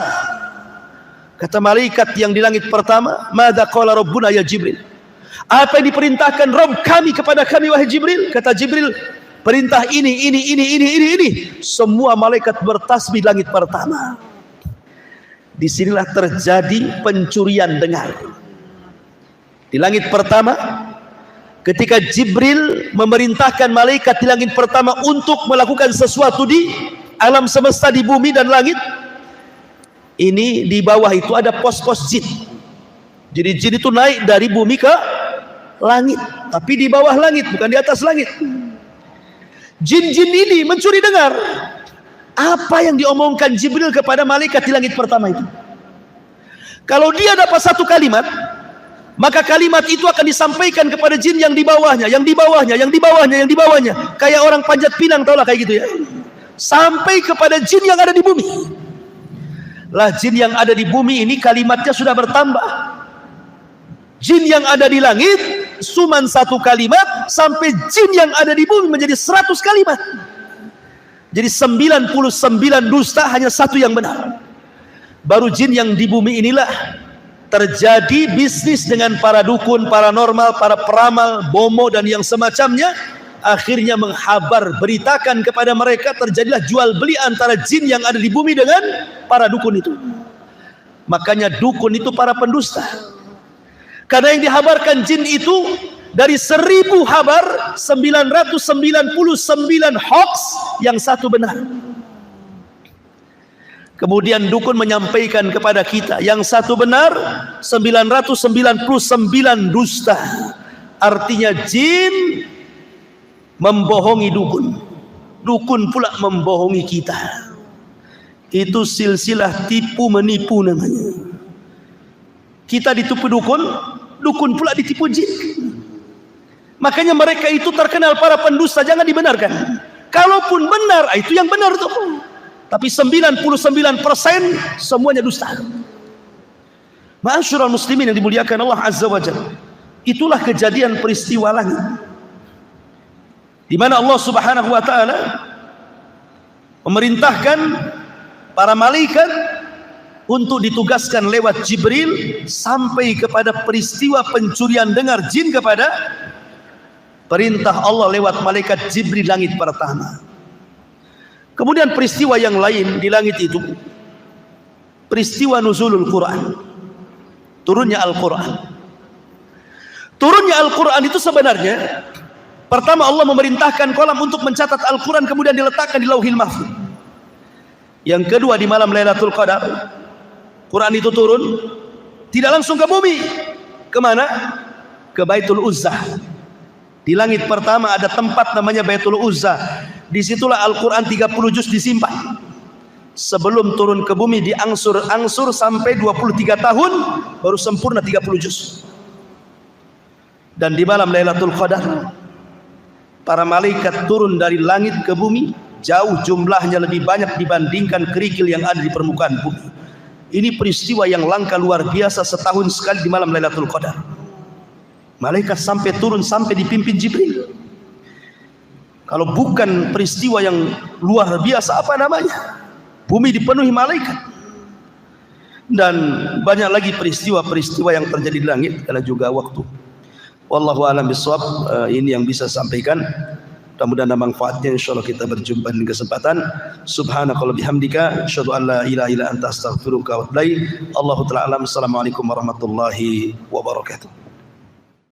Kata malaikat yang di langit pertama, "Madza qala rabbuna ya Jibril?" Apa yang diperintahkan Rabb kami kepada kami wahai Jibril? Kata Jibril, perintah ini. Semua malaikat bertasbih langit pertama. Disinilah terjadi pencurian dengar. Di langit pertama, ketika Jibril memerintahkan malaikat di langit pertama untuk melakukan sesuatu di alam semesta, di bumi dan langit, ini di bawah itu ada pos-pos jin. Jadi jin itu naik dari bumi ke langit, tapi di bawah langit, bukan di atas langit. Jin-jin ini mencuri dengar apa yang diomongkan Jibril kepada malaikat di langit pertama itu. Kalau dia dapat satu kalimat, maka kalimat itu akan disampaikan kepada jin yang di bawahnya, yang di bawahnya, yang di bawahnya, yang di bawahnya. Kayak orang panjat pinang, tau lah kayak gitu ya. Sampai kepada jin yang ada di bumi. Lah jin yang ada di bumi ini kalimatnya sudah bertambah. Jin yang ada di langit cuman satu kalimat, sampai jin yang ada di bumi menjadi 100 kalimat. Jadi 99 dusta, hanya satu yang benar. Baru jin yang di bumi inilah terjadi bisnis dengan para dukun, paranormal, para peramal, bomo dan yang semacamnya. Akhirnya menghabar beritakan kepada mereka, terjadilah jual beli antara jin yang ada di bumi dengan para dukun itu. Makanya dukun itu para pendusta. Karena yang dihabarkan jin itu dari 1000 habar, 999 hoax, yang satu benar. Kemudian dukun menyampaikan kepada kita, yang satu benar, 999 dusta. Artinya jin membohongi dukun, dukun pula membohongi kita. Itu silsilah tipu menipu namanya. Kita ditipu dukun, dukun pula ditipu jin. Makanya mereka itu terkenal para pendusta, jangan dibenarkan. Kalaupun benar, itu yang benar tuh. Tapi 99% semuanya dusta. Ma'asyiral muslimin yang dimuliakan Allah Azza wa Jalla. Itulah kejadian peristiwa langit, di mana Allah Subhanahu wa taala memerintahkan para malaikat untuk ditugaskan lewat Jibril sampai kepada peristiwa pencurian dengar jin kepada perintah Allah lewat malaikat Jibril langit pertama. Kemudian peristiwa yang lain di langit itu, peristiwa nuzulul Quran, turunnya Al-Quran. Turunnya Al-Quran itu sebenarnya pertama Allah memerintahkan kolam untuk mencatat Al-Quran, kemudian diletakkan di Lauhil Mahfuz. Yang kedua di malam Lailatul Qadar, Quran itu turun tidak langsung ke bumi. Kemana? Ke Baitul Uzzah. Di langit pertama ada tempat namanya Baitul Uzzah. Disitulah Al-Quran 30 juz disimpan. Sebelum turun ke bumi diangsur-angsur sampai 23 tahun baru sempurna 30 juz. Dan di malam Lailatul Qadar para malaikat turun dari langit ke bumi, jauh jumlahnya lebih banyak dibandingkan kerikil yang ada di permukaan bumi. Ini peristiwa yang langka luar biasa, setahun sekali di malam Lailatul Qadar. Malaikat sampai turun, sampai dipimpin Jibril. Kalau bukan peristiwa yang luar biasa, apa namanya? Bumi dipenuhi malaikat. Dan banyak lagi peristiwa-peristiwa yang terjadi di langit, karena juga waktu. Wallahu a'lam bishawab. Ini yang bisa sampaikan. Mudah-mudahan ada manfaatnya. Insyaallah kita berjumpa di kesempatan. Subhanakallahumma bihamdika asyhadu an la ilaha illa anta astaghfiruka wa atubu ilaik. Allahu ta'ala alam. Assalamualaikum warahmatullahi wabarakatuh.